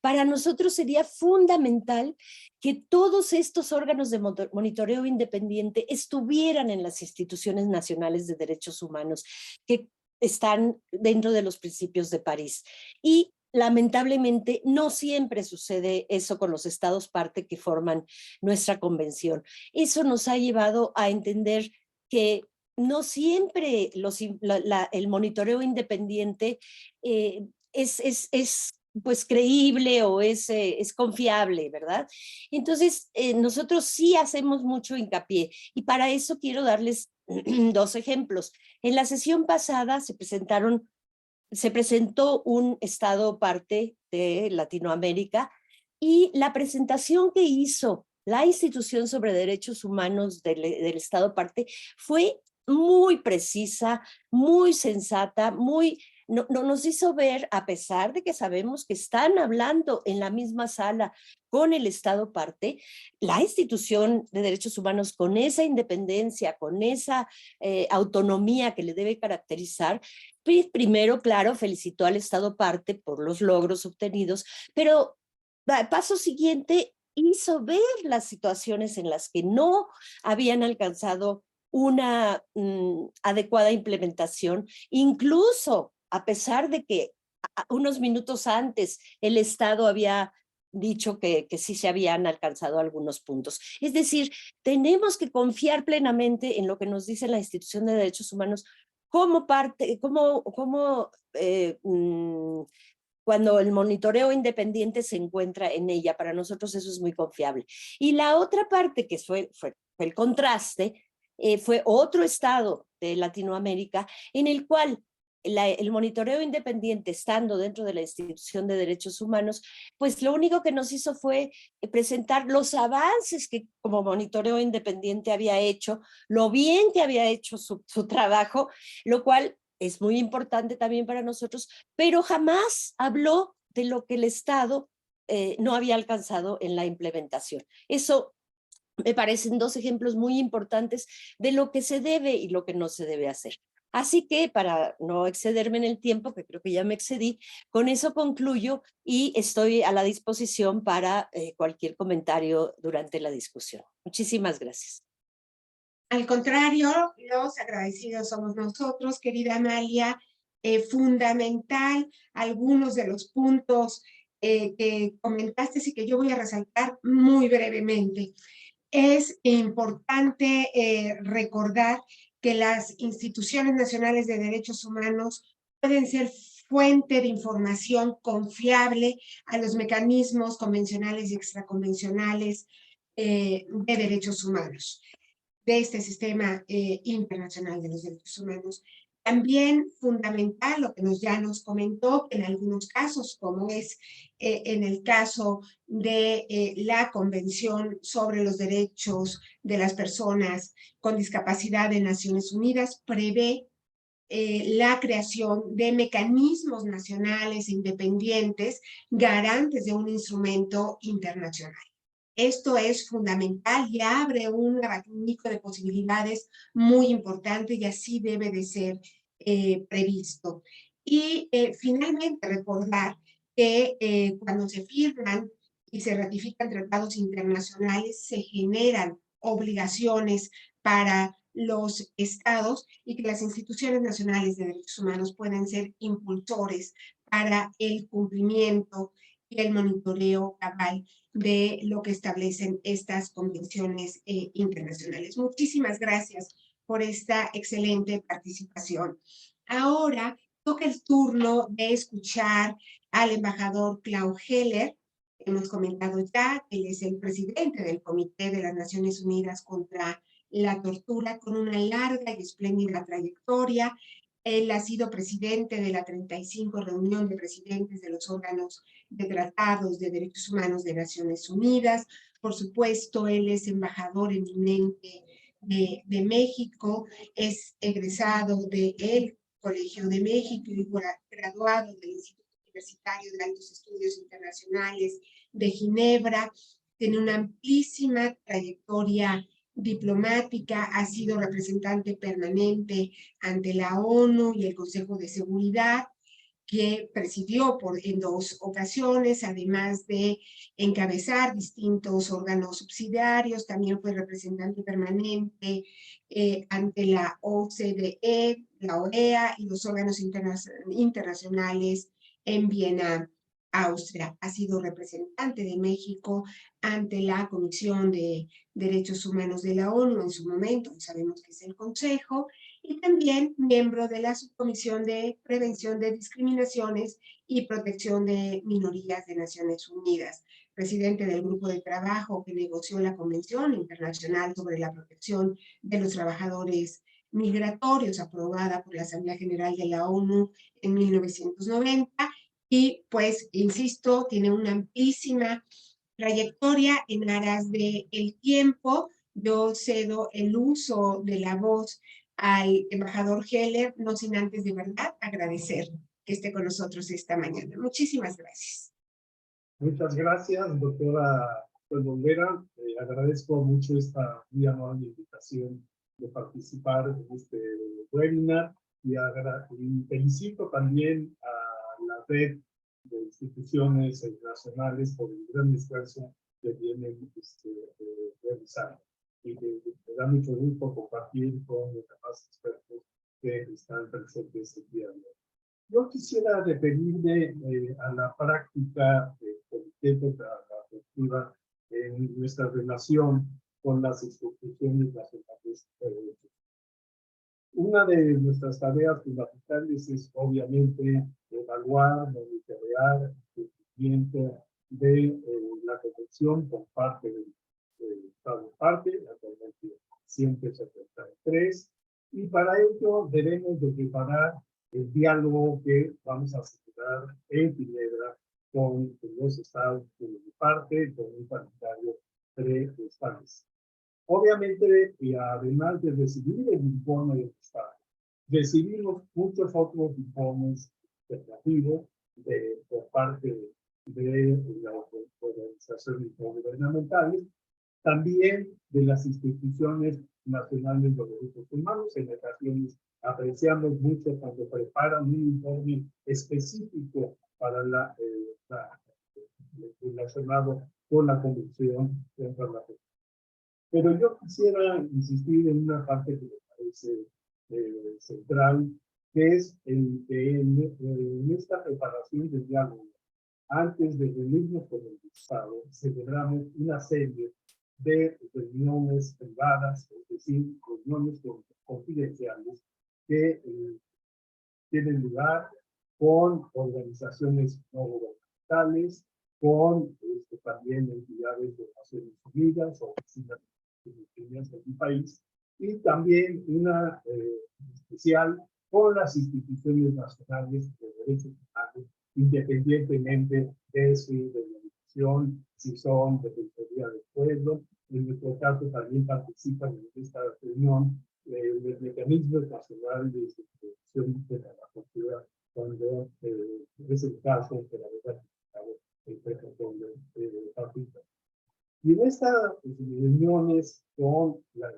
Para nosotros sería fundamental que todos estos órganos de monitoreo independiente estuvieran en las instituciones nacionales de derechos humanos que están dentro de los principios de París. Y lamentablemente no siempre sucede eso con los estados parte que forman nuestra convención. Eso nos ha llevado a entender que no siempre el monitoreo independiente es pues creíble o es confiable, ¿verdad? Entonces, nosotros sí hacemos mucho hincapié y para eso quiero darles dos ejemplos. En la sesión pasada se presentó un estado parte de Latinoamérica y la presentación que hizo la institución sobre derechos humanos del estado parte fue muy precisa, muy sensata, nos hizo ver, a pesar de que sabemos que están hablando en la misma sala con el Estado parte, la institución de derechos humanos con esa independencia, con esa autonomía que le debe caracterizar, primero, claro, felicitó al Estado parte por los logros obtenidos, pero paso siguiente hizo ver las situaciones en las que no habían alcanzado una adecuada implementación, incluso a pesar de que unos minutos antes el Estado había dicho que sí se habían alcanzado algunos puntos. Es decir, tenemos que confiar plenamente en lo que nos dice la institución de derechos humanos como parte, cuando el monitoreo independiente se encuentra en ella. Para nosotros eso es muy confiable. Y la otra parte que fue el contraste, fue otro estado de Latinoamérica en el cual el monitoreo independiente, estando dentro de la institución de derechos humanos, pues lo único que nos hizo fue presentar los avances que como monitoreo independiente había hecho, lo bien que había hecho su trabajo, lo cual es muy importante también para nosotros, pero jamás habló de lo que el Estado no había alcanzado en la implementación. Eso me parecen dos ejemplos muy importantes de lo que se debe y lo que no se debe hacer. Así que para no excederme en el tiempo, que creo que ya me excedí, con eso concluyo y estoy a la disposición para cualquier comentario durante la discusión. Muchísimas gracias. Al contrario, los agradecidos somos nosotros, querida Amalia. Fundamental algunos de los puntos que comentaste y que yo voy a resaltar muy brevemente. Es importante recordar que las instituciones nacionales de derechos humanos pueden ser fuente de información confiable a los mecanismos convencionales y extraconvencionales de derechos humanos, de este sistema internacional de los derechos humanos. También fundamental lo que ya nos comentó, en algunos casos, como es en el caso de la Convención sobre los Derechos de las Personas con Discapacidad de Naciones Unidas, prevé la creación de mecanismos nacionales independientes garantes de un instrumento internacional. Esto es fundamental y abre un abanico de posibilidades muy importante y así debe de ser previsto. Y finalmente recordar que cuando se firman y se ratifican tratados internacionales se generan obligaciones para los estados y que las instituciones nacionales de derechos humanos pueden ser impulsores para el cumplimiento y el monitoreo cabal de lo que establecen estas convenciones internacionales. Muchísimas gracias por esta excelente participación. Ahora toca el turno de escuchar al embajador Klaus Heller. Hemos comentado ya que él es el presidente del Comité de las Naciones Unidas contra la Tortura, con una larga y espléndida trayectoria. Él ha sido presidente de la 35 reunión de presidentes de los órganos de tratados de derechos humanos de Naciones Unidas. Por supuesto, él es embajador eminente de México, es egresado del Colegio de México y graduado del Instituto Universitario de Altos Estudios Internacionales de Ginebra. Tiene una amplísima trayectoria diplomática, ha sido representante permanente ante la ONU y el Consejo de Seguridad, que presidió en 2 ocasiones, además de encabezar distintos órganos subsidiarios. También fue representante permanente ante la OCDE, la OEA y los órganos internacionales en Viena, Austria. Ha sido representante de México ante la Comisión de Derechos Humanos de la ONU en su momento, sabemos que es el Consejo, y también miembro de la Subcomisión de Prevención de Discriminaciones y Protección de Minorías de Naciones Unidas, presidente del grupo de trabajo que negoció la Convención Internacional sobre la Protección de los Trabajadores Migratorios, aprobada por la Asamblea General de la ONU en 1990, y pues, insisto, tiene una amplísima trayectoria. En aras del tiempo, yo cedo el uso de la voz al embajador Heller, no sin antes de verdad agradecer que esté con nosotros esta mañana. Muchísimas gracias. Muchas gracias, doctora Olvera. Agradezco mucho esta muy amable invitación de participar en este webinar y felicito también a la red de instituciones nacionales por el gran esfuerzo que vienen realizando. Y me da mucho gusto compartir con los demás expertos que están presentes el día de hoy. Yo quisiera referirme a la práctica del Comité contra la Tortura en nuestra relación con las instituciones nacionales de derechos. Una de nuestras tareas fundamentales es, obviamente, evaluar, monitorear el cumplimiento de la Convención por parte del Estado parte, la Convención 173, y para ello debemos de preparar el diálogo que vamos a celebrar en Ginebra con los estados de parte, con un calendario preestablecido. Obviamente, y además de recibir el informe del Estado, recibimos muchos otros informes alternativos por parte de las organizaciones no gubernamentales, también de las instituciones nacionales de los derechos humanos. En ocasiones apreciamos mucho cuando preparan un informe específico para relacionado con la Convención contra la Tortura. Pero yo quisiera insistir en una parte que me parece central, que es en esta preparación del diálogo. Antes de reunirnos con el Estado, celebramos una serie de reuniones privadas, es decir, reuniones confidenciales que tienen lugar con organizaciones no gubernamentales, con también entidades de Naciones Unidas, oficinas de mi país, y también una especial con las instituciones nacionales de derechos humanos, independientemente de su denominación, si son de Defensoría del Pueblo. En nuestro caso también participan en esta reunión el mecanismo nacional de supervisión de la tortura, cuando es el caso de la verdad el protocolo de África. Y en estas reuniones con la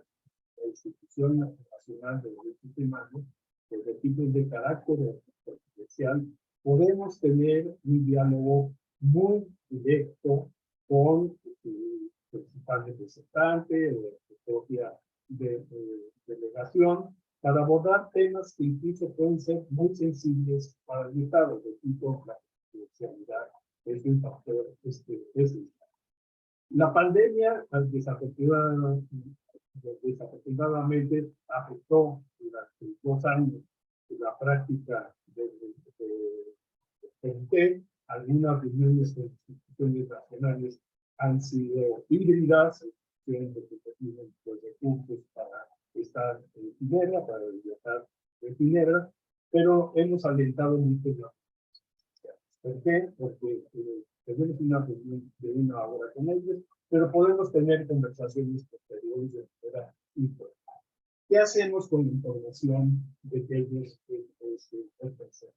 Institución Nacional de Derechos Humanos, de tipos de carácter confidencial, podemos tener un diálogo muy directo con el principal representante o la propia delegación, para abordar temas que incluso pueden ser muy sensibles para el Estado, de tipo la confidencialidad es un factor esencial. La pandemia, desafortunadamente, afectó durante 2 años la práctica del comité. Algunas reuniones de instituciones nacionales han sido híbridas, instituciones que tienen los recursos para estar en Ginebra, para viajar en Ginebra, pero hemos alentado mucho la. ¿Por qué? Porque tenemos una reunión de 1 hora con ellos, pero podemos tener conversaciones posteriores de manera informal. ¿Qué hacemos con la información de que ellos ofrecen?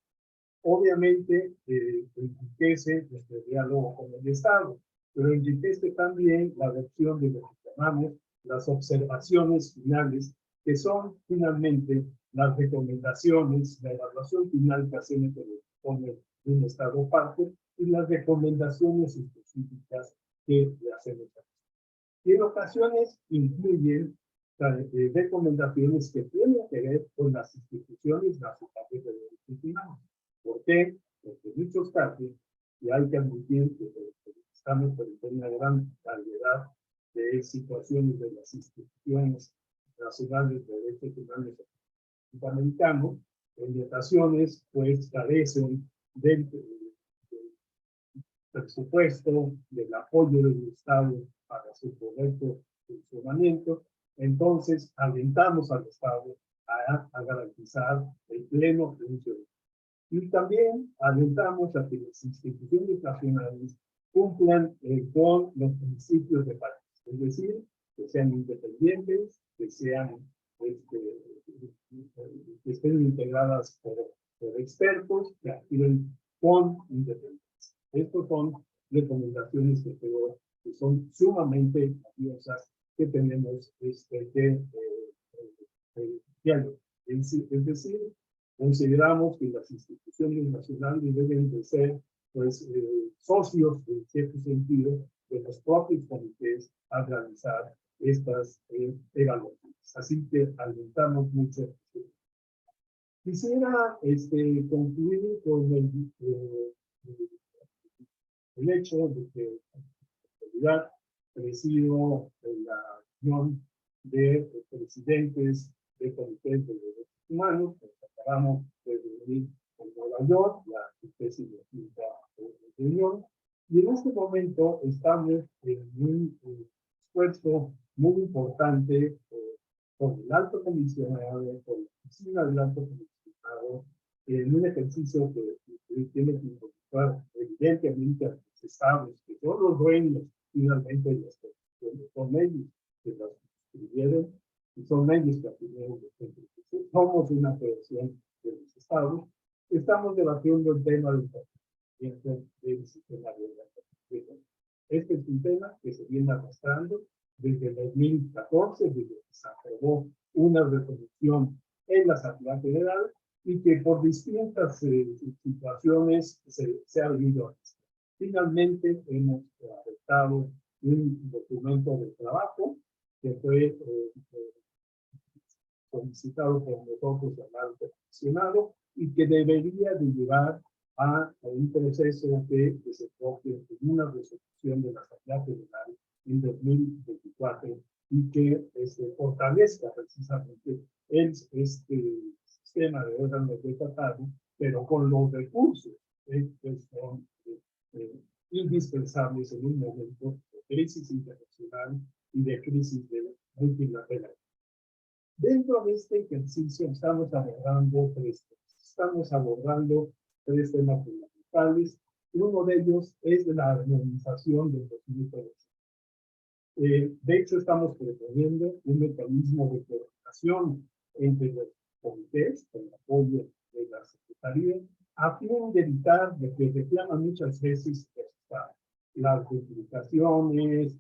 Obviamente, enriquece nuestro diálogo con el Estado, pero enriquece también la versión de lo que llamamos las observaciones finales, que son finalmente las recomendaciones, la evaluación final que hacemos con un Estado parte y las recomendaciones específicas que le hacemos. Y en ocasiones incluyen recomendaciones que tienen que ver con las instituciones nacionales de derechos humanos. ¿Por qué? Porque en muchos casos, y hay que admitir que estamos frente a una gran variedad de situaciones de las instituciones nacionales de derechos humanos americanos, en ocasiones pues carecen del presupuesto, del apoyo del Estado para su correcto funcionamiento. Entonces, alentamos al Estado a garantizar el pleno funcionamiento. Y también alentamos a que las instituciones nacionales cumplan con los principios de país, es decir, que sean independientes, que sean que estén integradas por expertos, que actúen con independencia. Estas son recomendaciones que creo que son sumamente valiosas que tenemos diálogo. Es decir, consideramos que las instituciones nacionales deben de ser pues, socios, en cierto sentido, de los propios comités a realizar estas evaluaciones. Así que alentamos mucho Quisiera concluir con el hecho de que en realidad presido la unión de presidentes de comités de derechos humanos, que acabamos de reunir en Nueva York, la especie de reunión, y en este momento estamos en un esfuerzo muy importante con el alto comisionado, con la oficina del alto comisionado, en un ejercicio que tiene que involucrar evidentemente a los estados, que son los dueños finalmente de las constituciones, son ellos que las escribieron y son ellos que afirmaron los constituciones. Somos una federación de los estados. Estamos debatiendo el tema del sistema de la constitución. Este es un tema que se viene arrastrando desde el 2014, desde que se aprobó una resolución en la Asamblea General y que por distintas situaciones se ha venido. Finalmente hemos adoptado un documento de trabajo que fue solicitado por nosotros al alto comisionado y que debería de llevar a un proceso que desemboque en una resolución de la Asamblea General en 2024 y que fortalezca precisamente este sistema de órganos de tratado, pero con los recursos que son indispensables en un momento de crisis internacional y de crisis multilateral. Dentro de este ejercicio estamos abordando tres temas fundamentales, y uno de ellos es la armonización de los métodos. De hecho, estamos proponiendo un mecanismo de coordinación entre los comités, con el apoyo de la Secretaría, a fin de evitar lo que reclaman muchas veces las duplicaciones,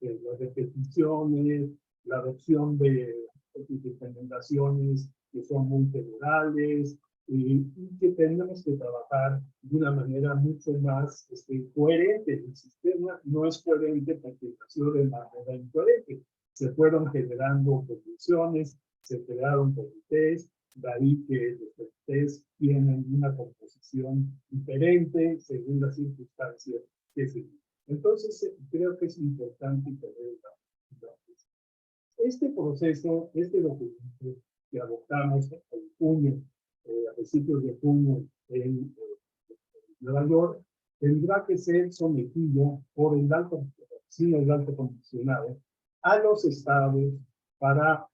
las repeticiones, la adopción de recomendaciones que son muy generales, y que tenemos que trabajar de una manera mucho más coherente. El sistema no es coherente porque nació de manera incoherente. Se fueron generando condiciones, se crearon comités, de ahí que los comités tienen una composición diferente según las circunstancias que se viven. Entonces, creo que es importante tener este proceso, este documento que adoptamos en junio, a principios de junio en Nueva York, tendrá que ser sometido por el alto comisionado a los estados para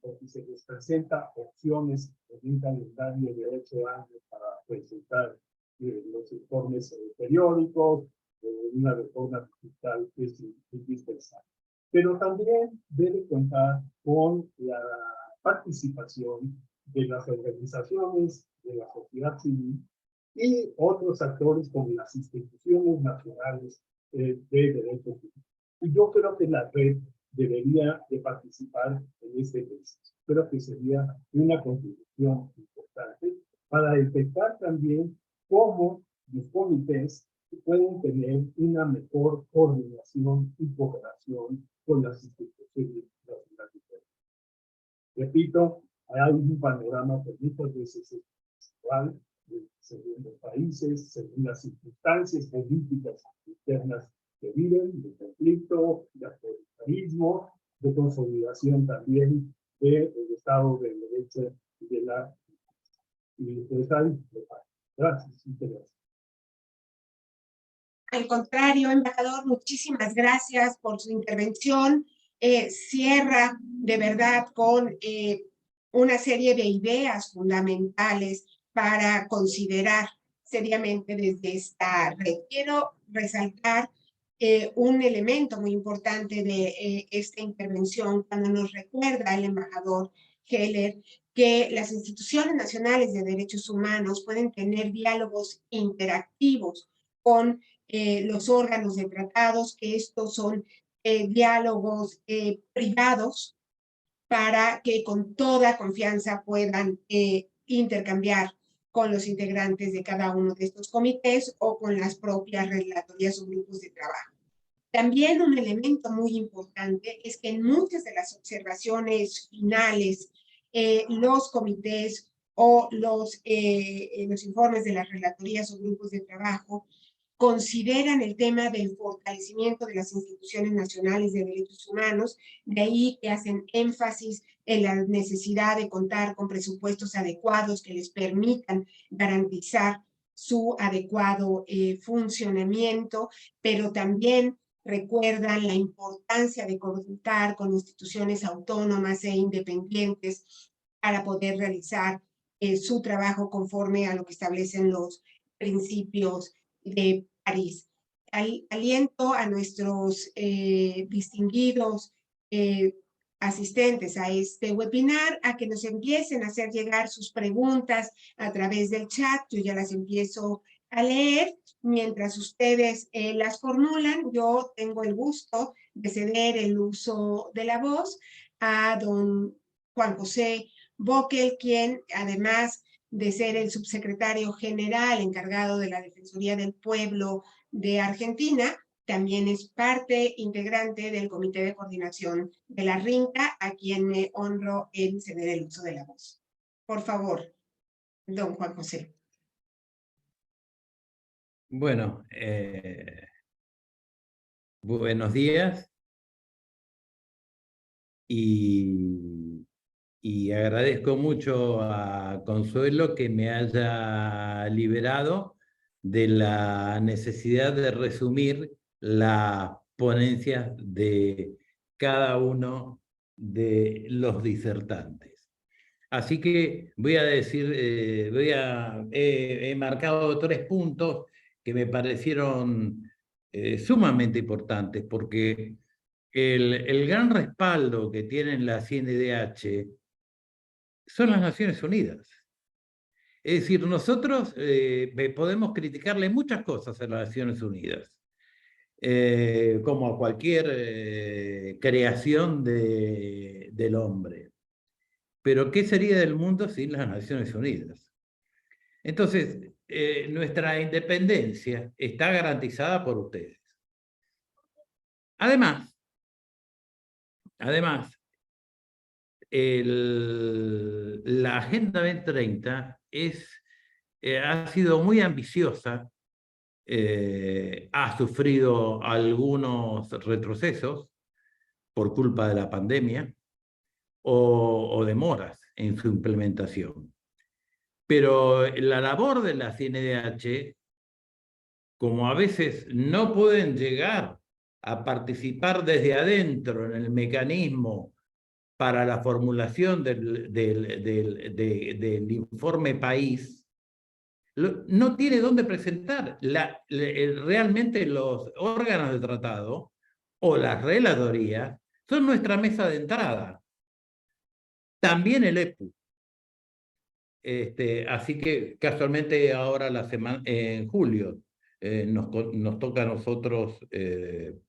porque se les presenta opciones en un calendario de 8 años para presentar los informes periódicos, una reforma digital que es indispensable. Pero también debe contar con la participación de las organizaciones de la sociedad civil y otros actores como las instituciones nacionales de derechos humanos. Y yo creo que la red debería de participar en este ejercicio. Creo que sería una contribución importante para detectar también cómo los comités pueden tener una mejor coordinación y cooperación con las instituciones nacionales. Repito, hay un panorama que muchas veces es igual, según los países, según las circunstancias políticas internas que viven, de conflicto, de autoritarismo, de consolidación también del Estado de Derecho y de la Gracias. Al contrario, embajador, muchísimas gracias por su intervención. Cierra de verdad con una serie de ideas fundamentales para considerar seriamente desde esta red. Quiero resaltar un elemento muy importante de esta intervención cuando nos recuerda el embajador Heller que las instituciones nacionales de derechos humanos pueden tener diálogos interactivos con los órganos de tratados, que estos son diálogos privados para que con toda confianza puedan intercambiar con los integrantes de cada uno de estos comités o con las propias relatorías o grupos de trabajo. También un elemento muy importante es que en muchas de las observaciones finales los comités o los informes de las relatorías o grupos de trabajo consideran el tema del fortalecimiento de las instituciones nacionales de derechos humanos, de ahí que hacen énfasis en la necesidad de contar con presupuestos adecuados que les permitan garantizar su adecuado funcionamiento, pero también recuerdan la importancia de contar con instituciones autónomas e independientes para poder realizar su trabajo conforme a lo que establecen los principios de París. Aliento a nuestros distinguidos asistentes a este webinar a que nos empiecen a hacer llegar sus preguntas a través del chat. Yo ya las empiezo a leer. Mientras ustedes las formulan, yo tengo el gusto de ceder el uso de la voz a don Juan José Bockel, quien además de ser el subsecretario general encargado de la Defensoría del Pueblo de Argentina, también es parte integrante del Comité de Coordinación de la RINCA, a quien me honro en ceder el uso de la voz. Por favor, don Juan José. Bueno, buenos días y agradezco mucho a Consuelo que me haya liberado de la necesidad de resumir las ponencias de cada uno de los disertantes. Así que voy a decir, he marcado 3 puntos que me parecieron sumamente importantes, porque el gran respaldo que tienen la CNDH son las Naciones Unidas. Es decir, nosotros podemos criticarle muchas cosas a las Naciones Unidas, como a cualquier creación del hombre. Pero ¿qué sería del mundo sin las Naciones Unidas? Entonces, nuestra independencia está garantizada por ustedes. Además, la Agenda 2030 ha sido muy ambiciosa, ha sufrido algunos retrocesos por culpa de la pandemia o demoras en su implementación. Pero la labor de la CNDH, como a veces no pueden llegar a participar desde adentro en el mecanismo para la formulación del informe país, no tiene dónde presentar. Realmente los órganos de tratado o las relatorías son nuestra mesa de entrada. También el EPU. Así que casualmente ahora en julio nos toca a nosotros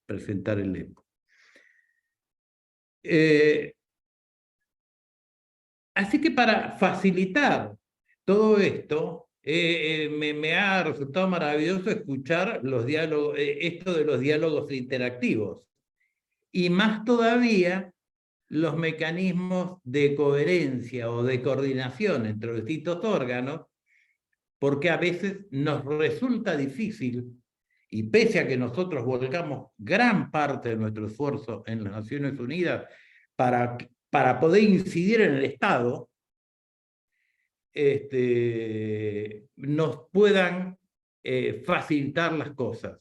presentar el EPU. Así que para facilitar todo esto, me ha resultado maravilloso escuchar los diálogos, esto de los diálogos interactivos. Y más todavía los mecanismos de coherencia o de coordinación entre los distintos órganos, porque a veces nos resulta difícil, y pese a que nosotros volcamos gran parte de nuestro esfuerzo en las Naciones Unidas para poder incidir en el Estado, nos puedan facilitar las cosas.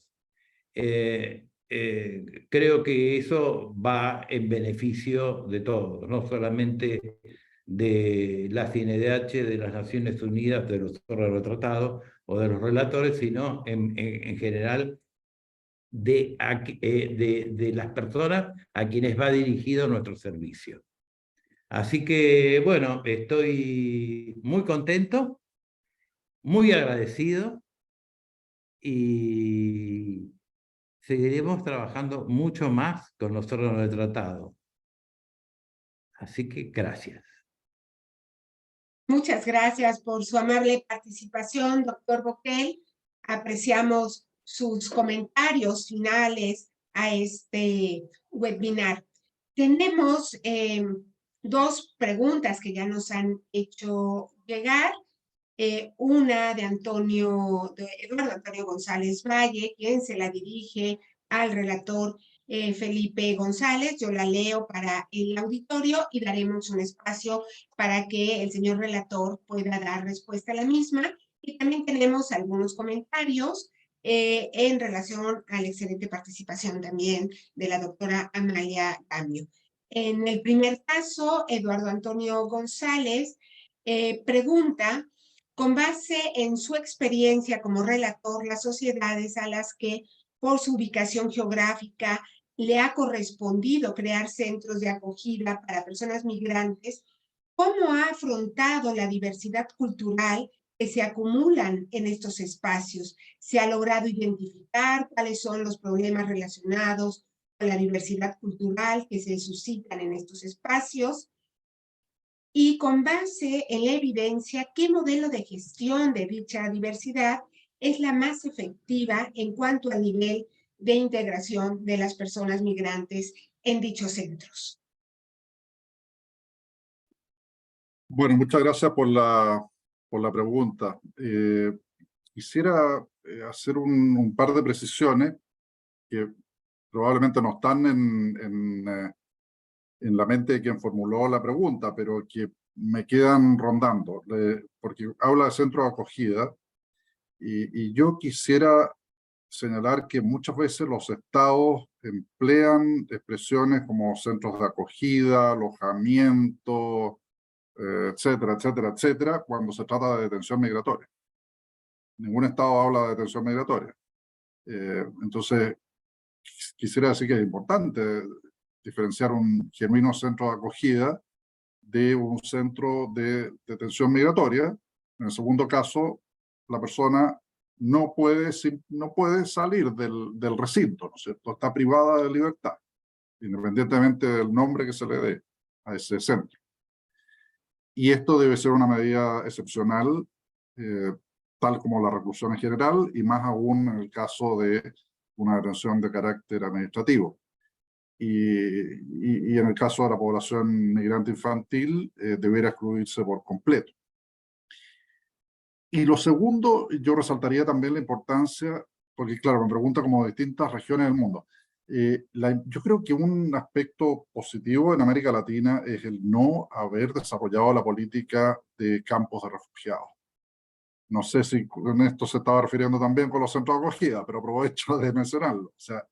Creo que eso va en beneficio de todos, no solamente de la CNDH, de las Naciones Unidas, de los órganos de tratado o de los relatores, sino en general de las personas a quienes va dirigido nuestro servicio. Así que, bueno, estoy muy contento, muy agradecido y seguiremos trabajando mucho más con los órganos de tratado. Así que gracias. Muchas gracias por su amable participación, doctor Bockel. Apreciamos sus comentarios finales a este webinar. Tenemos 2 preguntas que ya nos han hecho llegar. Una de Eduardo Antonio González Valle, quien se la dirige al relator Felipe González. Yo la leo para el auditorio y daremos un espacio para que el señor relator pueda dar respuesta a la misma. Y también tenemos algunos comentarios en relación a la excelente participación también de la doctora Amalia Cambio. En el primer caso, Eduardo Antonio González pregunta, con base en su experiencia como relator, las sociedades a las que por su ubicación geográfica le ha correspondido crear centros de acogida para personas migrantes, ¿cómo ha afrontado la diversidad cultural que se acumulan en estos espacios? ¿Se ha logrado identificar cuáles son los problemas relacionados con la diversidad cultural que se suscitan en estos espacios? Y con base en la evidencia, ¿qué modelo de gestión de dicha diversidad es la más efectiva en cuanto al nivel de integración de las personas migrantes en dichos centros? Bueno, muchas gracias por la pregunta. Quisiera hacer un par de precisiones que probablemente no están en la mente de quien formuló la pregunta, pero que me quedan rondando, porque habla de centro de acogida, y yo quisiera señalar que muchas veces los estados emplean expresiones como centros de acogida, alojamiento, etcétera, etcétera, etcétera, cuando se trata de detención migratoria. Ningún estado habla de detención migratoria. Entonces, quisiera decir que es importante diferenciar un genuino centro de acogida de un centro de detención migratoria. En el segundo caso, la persona no puede salir del recinto, ¿no es cierto? Está privada de libertad, independientemente del nombre que se le dé a ese centro. Y esto debe ser una medida excepcional, tal como la reclusión en general, y más aún en el caso de una detención de carácter administrativo. Y en el caso de la población migrante infantil, deberá excluirse por completo. Y lo segundo, yo resaltaría también la importancia, porque claro, me pregunta como de distintas regiones del mundo. Yo creo que un aspecto positivo en América Latina es el no haber desarrollado la política de campos de refugiados. No sé si con esto se estaba refiriendo también con los centros de acogida, pero aprovecho de mencionarlo. O sea,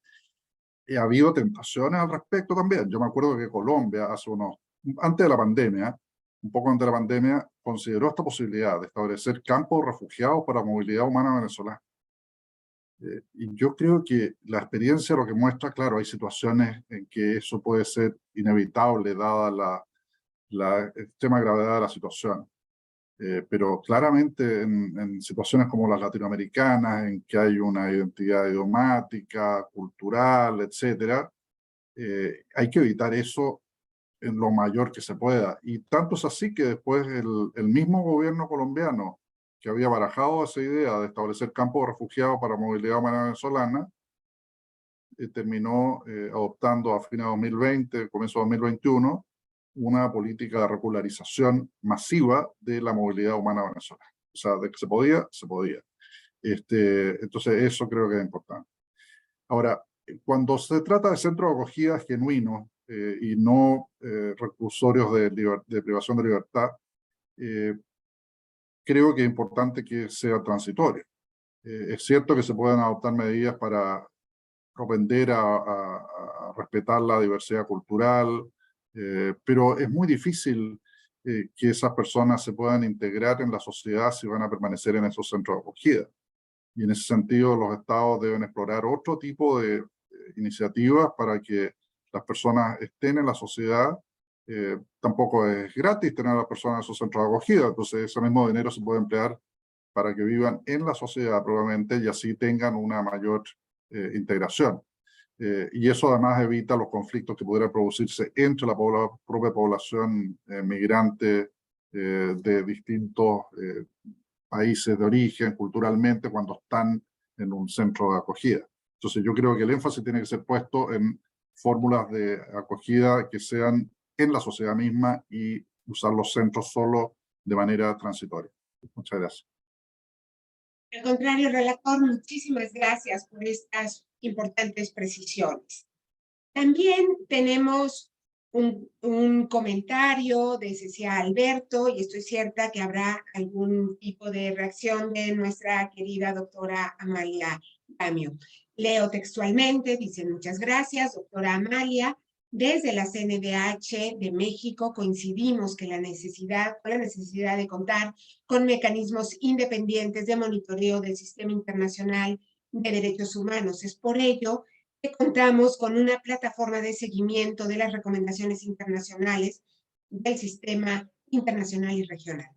ha habido tentaciones al respecto también. Yo me acuerdo que Colombia, antes de la pandemia, un poco antes de la pandemia, consideró esta posibilidad de establecer campos de refugiados para movilidad humana venezolana. Y yo creo que la experiencia lo que muestra, claro, hay situaciones en que eso puede ser inevitable dada la extrema gravedad de la situación. Pero claramente en situaciones como las latinoamericanas, en que hay una identidad idiomática, cultural, etcétera, hay que evitar eso en lo mayor que se pueda. Y tanto es así que después el mismo gobierno colombiano que había barajado esa idea de establecer campos de refugiados para movilidad humana venezolana, terminó adoptando a fines de 2020, comienzo de 2021, una política de regularización masiva de la movilidad humana venezolana. O sea, de que se podía, se podía. Entonces, eso creo que es importante. Ahora, cuando se trata de centros de acogida genuinos y no reclusorios de privación de libertad, creo que es importante que sea transitorio. Es cierto que se pueden adoptar medidas para propender a respetar la diversidad cultural, pero es muy difícil que esas personas se puedan integrar en la sociedad si van a permanecer en esos centros de acogida. Y en ese sentido los estados deben explorar otro tipo de iniciativas para que las personas estén en la sociedad. Tampoco es gratis tener a las personas en esos centros de acogida, entonces ese mismo dinero se puede emplear para que vivan en la sociedad probablemente y así tengan una mayor integración. Y eso además evita los conflictos que pudieran producirse entre la propia población migrante de distintos países de origen, culturalmente, cuando están en un centro de acogida. Entonces yo creo que el énfasis tiene que ser puesto en fórmulas de acogida que sean en la sociedad misma y usar los centros solo de manera transitoria. Muchas gracias. Al contrario, relator, muchísimas gracias por estas importantes precisiones. También tenemos un comentario de Cecilia Alberto, y estoy cierta que habrá algún tipo de reacción de nuestra querida doctora Amalia Gamio. Leo textualmente, dice: muchas gracias, doctora Amalia. Desde la CNDH de México coincidimos con la necesidad de contar con mecanismos independientes de monitoreo del sistema internacional de derechos humanos. Es por ello que contamos con una plataforma de seguimiento de las recomendaciones internacionales del sistema internacional y regional.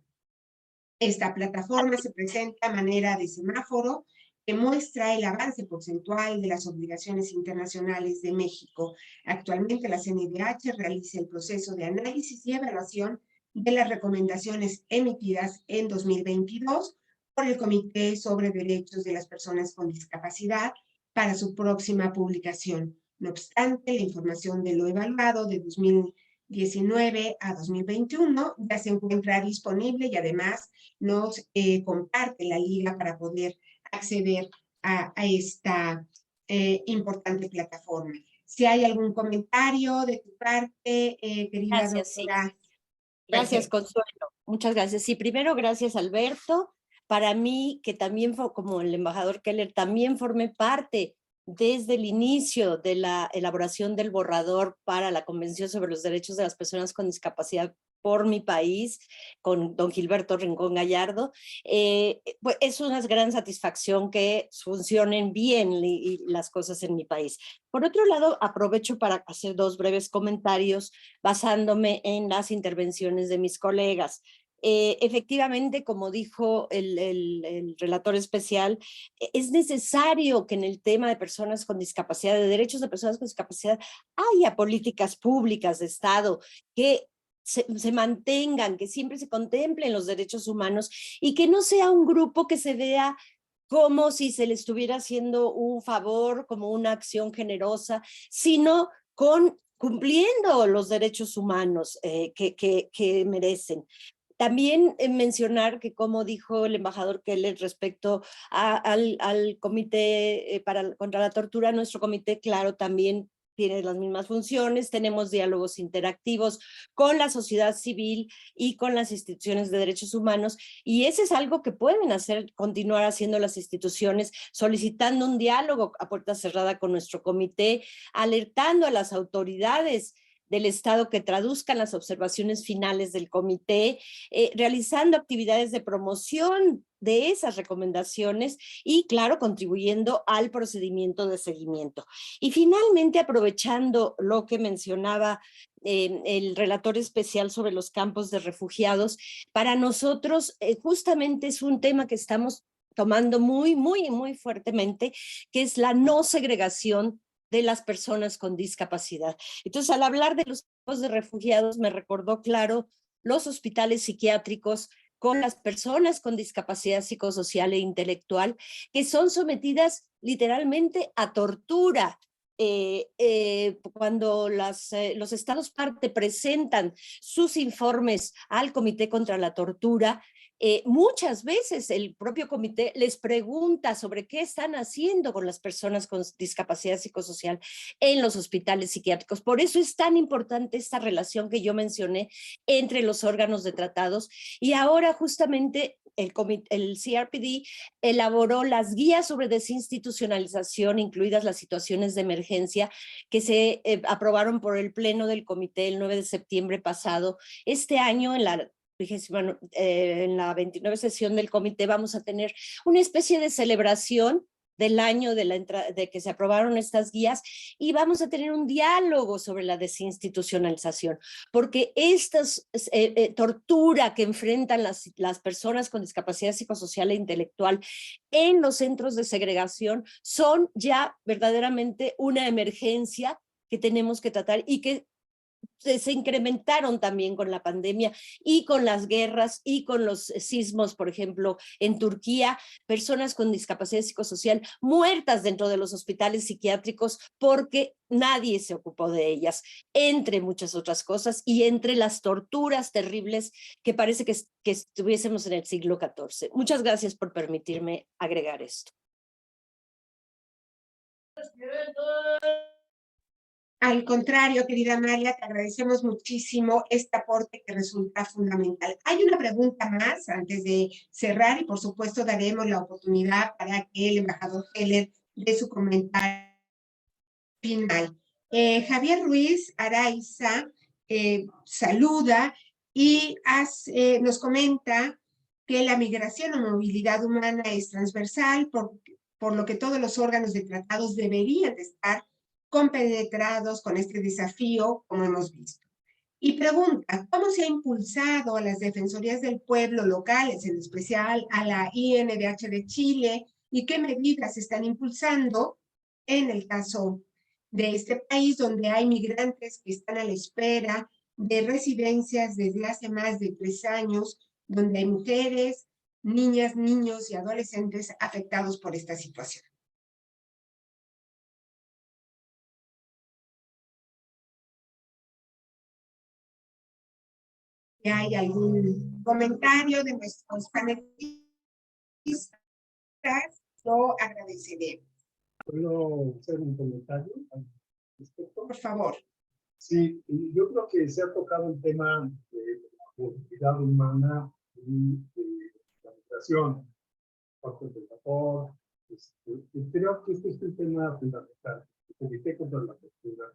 Esta plataforma se presenta a manera de semáforo que muestra el avance porcentual de las obligaciones internacionales de México. Actualmente la CNDH realiza el proceso de análisis y evaluación de las recomendaciones emitidas en 2022 por el Comité sobre Derechos de las Personas con Discapacidad para su próxima publicación. No obstante, la información de lo evaluado de 2019 a 2021 ya se encuentra disponible y además nos comparte la liga para poder acceder a esta importante plataforma. Si hay algún comentario de tu parte, querida doctora. Sí. Gracias, Consuelo. Muchas gracias. Sí, primero, gracias, Alberto. Para mí, que también fue como el embajador Keller, también formé parte desde el inicio de la elaboración del borrador para la Convención sobre los Derechos de las Personas con Discapacidad por mi país, con don Gilberto Rincón Gallardo. Pues es una gran satisfacción que funcionen bien las cosas en mi país. Por otro lado, aprovecho para hacer dos breves comentarios basándome en las intervenciones de mis colegas. Efectivamente, como dijo el relator especial, es necesario que en el tema de personas con discapacidad, de derechos de personas con discapacidad, haya políticas públicas de Estado que se mantengan, que siempre se contemplen los derechos humanos y que no sea un grupo que se vea como si se le estuviera haciendo un favor, como una acción generosa, sino cumpliendo los derechos humanos que merecen. También mencionar que, como dijo el embajador Keller respecto al comité contra la tortura, nuestro comité, claro, también tiene las mismas funciones, tenemos diálogos interactivos con la sociedad civil y con las instituciones de derechos humanos, y ese es algo que pueden continuar haciendo las instituciones, solicitando un diálogo a puerta cerrada con nuestro comité, alertando a las autoridades del Estado que traduzcan las observaciones finales del comité, realizando actividades de promoción de esas recomendaciones y, claro, contribuyendo al procedimiento de seguimiento. Y finalmente, aprovechando lo que mencionaba el relator especial sobre los campos de refugiados, para nosotros justamente es un tema que estamos tomando muy fuertemente, que es la no segregación de las personas con discapacidad. Entonces, al hablar de los campos de refugiados, me recordó, claro, los hospitales psiquiátricos con las personas con discapacidad psicosocial e intelectual, que son sometidas literalmente a tortura. Cuando los estados parte presentan sus informes al Comité contra la Tortura, muchas veces el propio comité les pregunta sobre qué están haciendo con las personas con discapacidad psicosocial en los hospitales psiquiátricos. Por eso es tan importante esta relación que yo mencioné entre los órganos de tratados, y ahora justamente el CRPD elaboró las guías sobre desinstitucionalización, incluidas las situaciones de emergencia, que se aprobaron por el Pleno del Comité el 9 de septiembre pasado. Este año, en la 29 sesión del comité, vamos a tener una especie de celebración del año de que se aprobaron estas guías, y vamos a tener un diálogo sobre la desinstitucionalización, porque esta tortura que enfrentan las personas con discapacidad psicosocial e intelectual en los centros de segregación son ya verdaderamente una emergencia que tenemos que tratar y que se incrementaron también con la pandemia y con las guerras y con los sismos, por ejemplo, en Turquía, personas con discapacidad psicosocial muertas dentro de los hospitales psiquiátricos porque nadie se ocupó de ellas, entre muchas otras cosas, y entre las torturas terribles que parece que estuviésemos en el siglo XIV. Muchas gracias por permitirme agregar esto. Al contrario, querida María, te agradecemos muchísimo este aporte que resulta fundamental. Hay una pregunta más antes de cerrar y por supuesto daremos la oportunidad para que el embajador Heller dé su comentario final. Javier Ruiz Araiza saluda y nos comenta que la migración o movilidad humana es transversal, por lo que todos los órganos de tratados deberían de estar compenetrados con este desafío, como hemos visto. Y pregunta, ¿cómo se ha impulsado a las defensorías del pueblo locales, en especial a la INDH de Chile, y qué medidas se están impulsando en el caso de este país, donde hay migrantes que están a la espera de residencias desde hace más de 3 años, donde hay mujeres, niñas, niños y adolescentes afectados por esta situación? Si hay algún comentario de nuestros panelistas, lo agradeceré. ¿Puedo hacer un comentario al respecto? Por favor. Sí, yo creo que se ha tocado el tema de la movilidad humana y de la migración, parte del vapor. Creo que este es un tema fundamental. El Comité contra la Tortura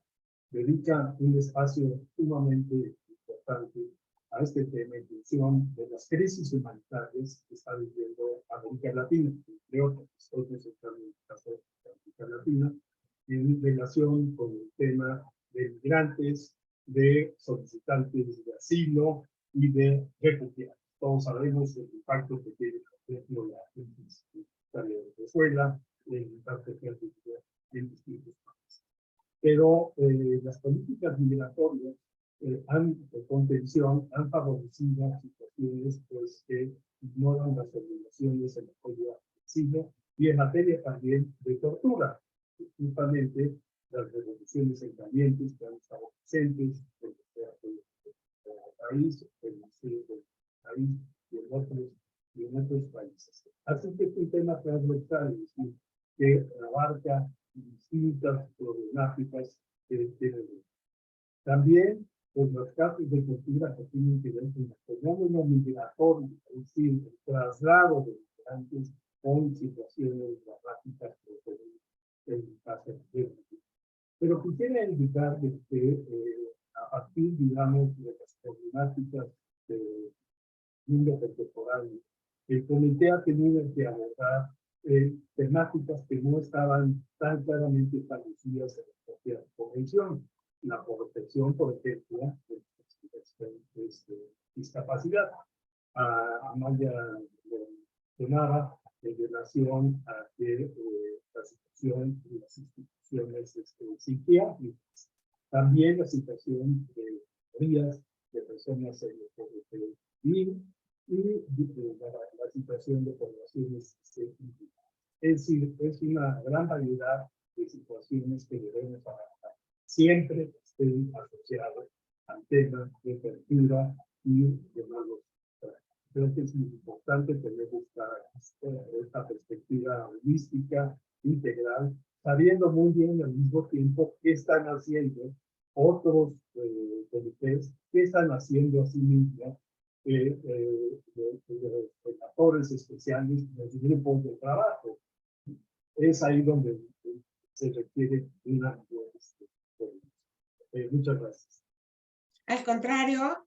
dedica un espacio sumamente importante a este tema en función de las crisis humanitarias que está viviendo América Latina, entre otros, estoy presentando el caso de América Latina, en relación con el tema de migrantes, de solicitantes de asilo y de refugiados. Todos sabemos el impacto que tiene, por ejemplo, la crisis de Venezuela, el impacto que ha tenido en distintos países. Pero las políticas migratorias de contención han favorecido situaciones pues, que ignoran las obligaciones en materia de asilo y en materia también de tortura. Justamente las revoluciones en calientes que han estado presentes en el país, en el sur del país y en otros países. Así que es un tema transversal, es decir, que abarca distintas problemáticas que tienen. También pues, los casos de tortura que tienen que ver con el fenómeno migratorio, es decir, el traslado de migrantes con situaciones dramáticas en el caso de. Pero quisiera indicar que a partir, digamos, de las problemáticas del mundo contemporáneo, el comité ha tenido que abordar temáticas que no estaban tan claramente establecidas en la propia convención. La protección, por ejemplo, de discapacidad. Amaya mencionaba en relación a que la situación de las instituciones psiquiátricas, también la situación de minorías, de personas LGBTI y la situación de poblaciones indígenas. Es decir, es una gran variedad de situaciones que debemos trabajar. Siempre estén asociados al tema de apertura y de malos tratos. Creo que es muy importante tener esta perspectiva holística, integral, sabiendo muy bien al mismo tiempo qué están haciendo otros comités, qué están haciendo a sí mismos los actores especiales, los grupos de trabajo. Es ahí donde se requiere una muchas gracias. Al contrario,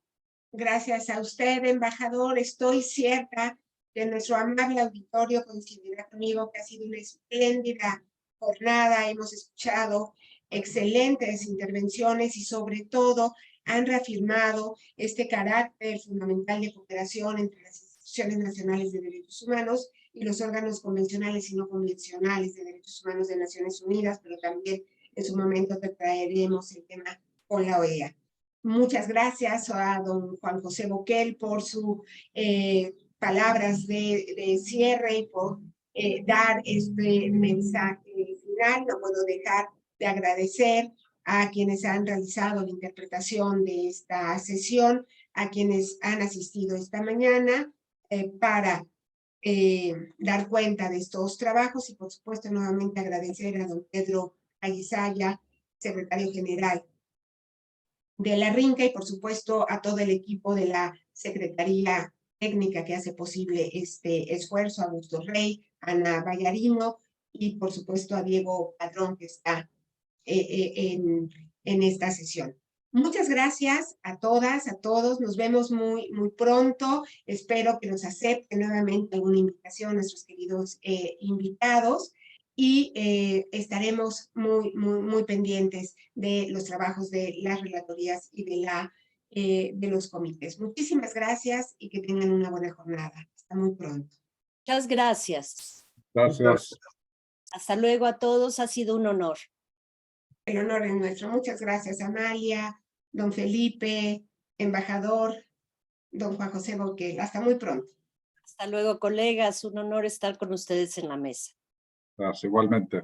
gracias a usted, embajador, estoy cierta que nuestro amable auditorio coincidirá conmigo que ha sido una espléndida jornada. Hemos escuchado excelentes intervenciones y sobre todo han reafirmado este carácter fundamental de cooperación entre las instituciones nacionales de derechos humanos y los órganos convencionales y no convencionales de derechos humanos de Naciones Unidas, pero también en su momento te traeremos el tema con la OEA. Muchas gracias a don Juan José Boquel por sus palabras de cierre y por dar este mensaje final. No puedo dejar de agradecer a quienes han realizado la interpretación de esta sesión, a quienes han asistido esta mañana para dar cuenta de estos trabajos y por supuesto nuevamente agradecer a don Pedro Aguizaya, secretario general de la RINCA y por supuesto a todo el equipo de la Secretaría Técnica que hace posible este esfuerzo, a Augusto Rey, Ana Vallarino y por supuesto a Diego Padrón que está en esta sesión. Muchas gracias a todas, a todos. Nos vemos muy pronto. Espero que nos acepten nuevamente alguna invitación a nuestros queridos invitados y estaremos muy pendientes de los trabajos de las relatorías y de los comités. Muchísimas gracias y que tengan una buena jornada. Hasta muy pronto. Muchas gracias. Gracias. Hasta luego a todos, ha sido un honor. El honor es nuestro. Muchas gracias, Amalia, don Felipe, embajador, don Juan José Boquel. Hasta muy pronto. Hasta luego, colegas. Un honor estar con ustedes en la mesa. Gracias, igualmente.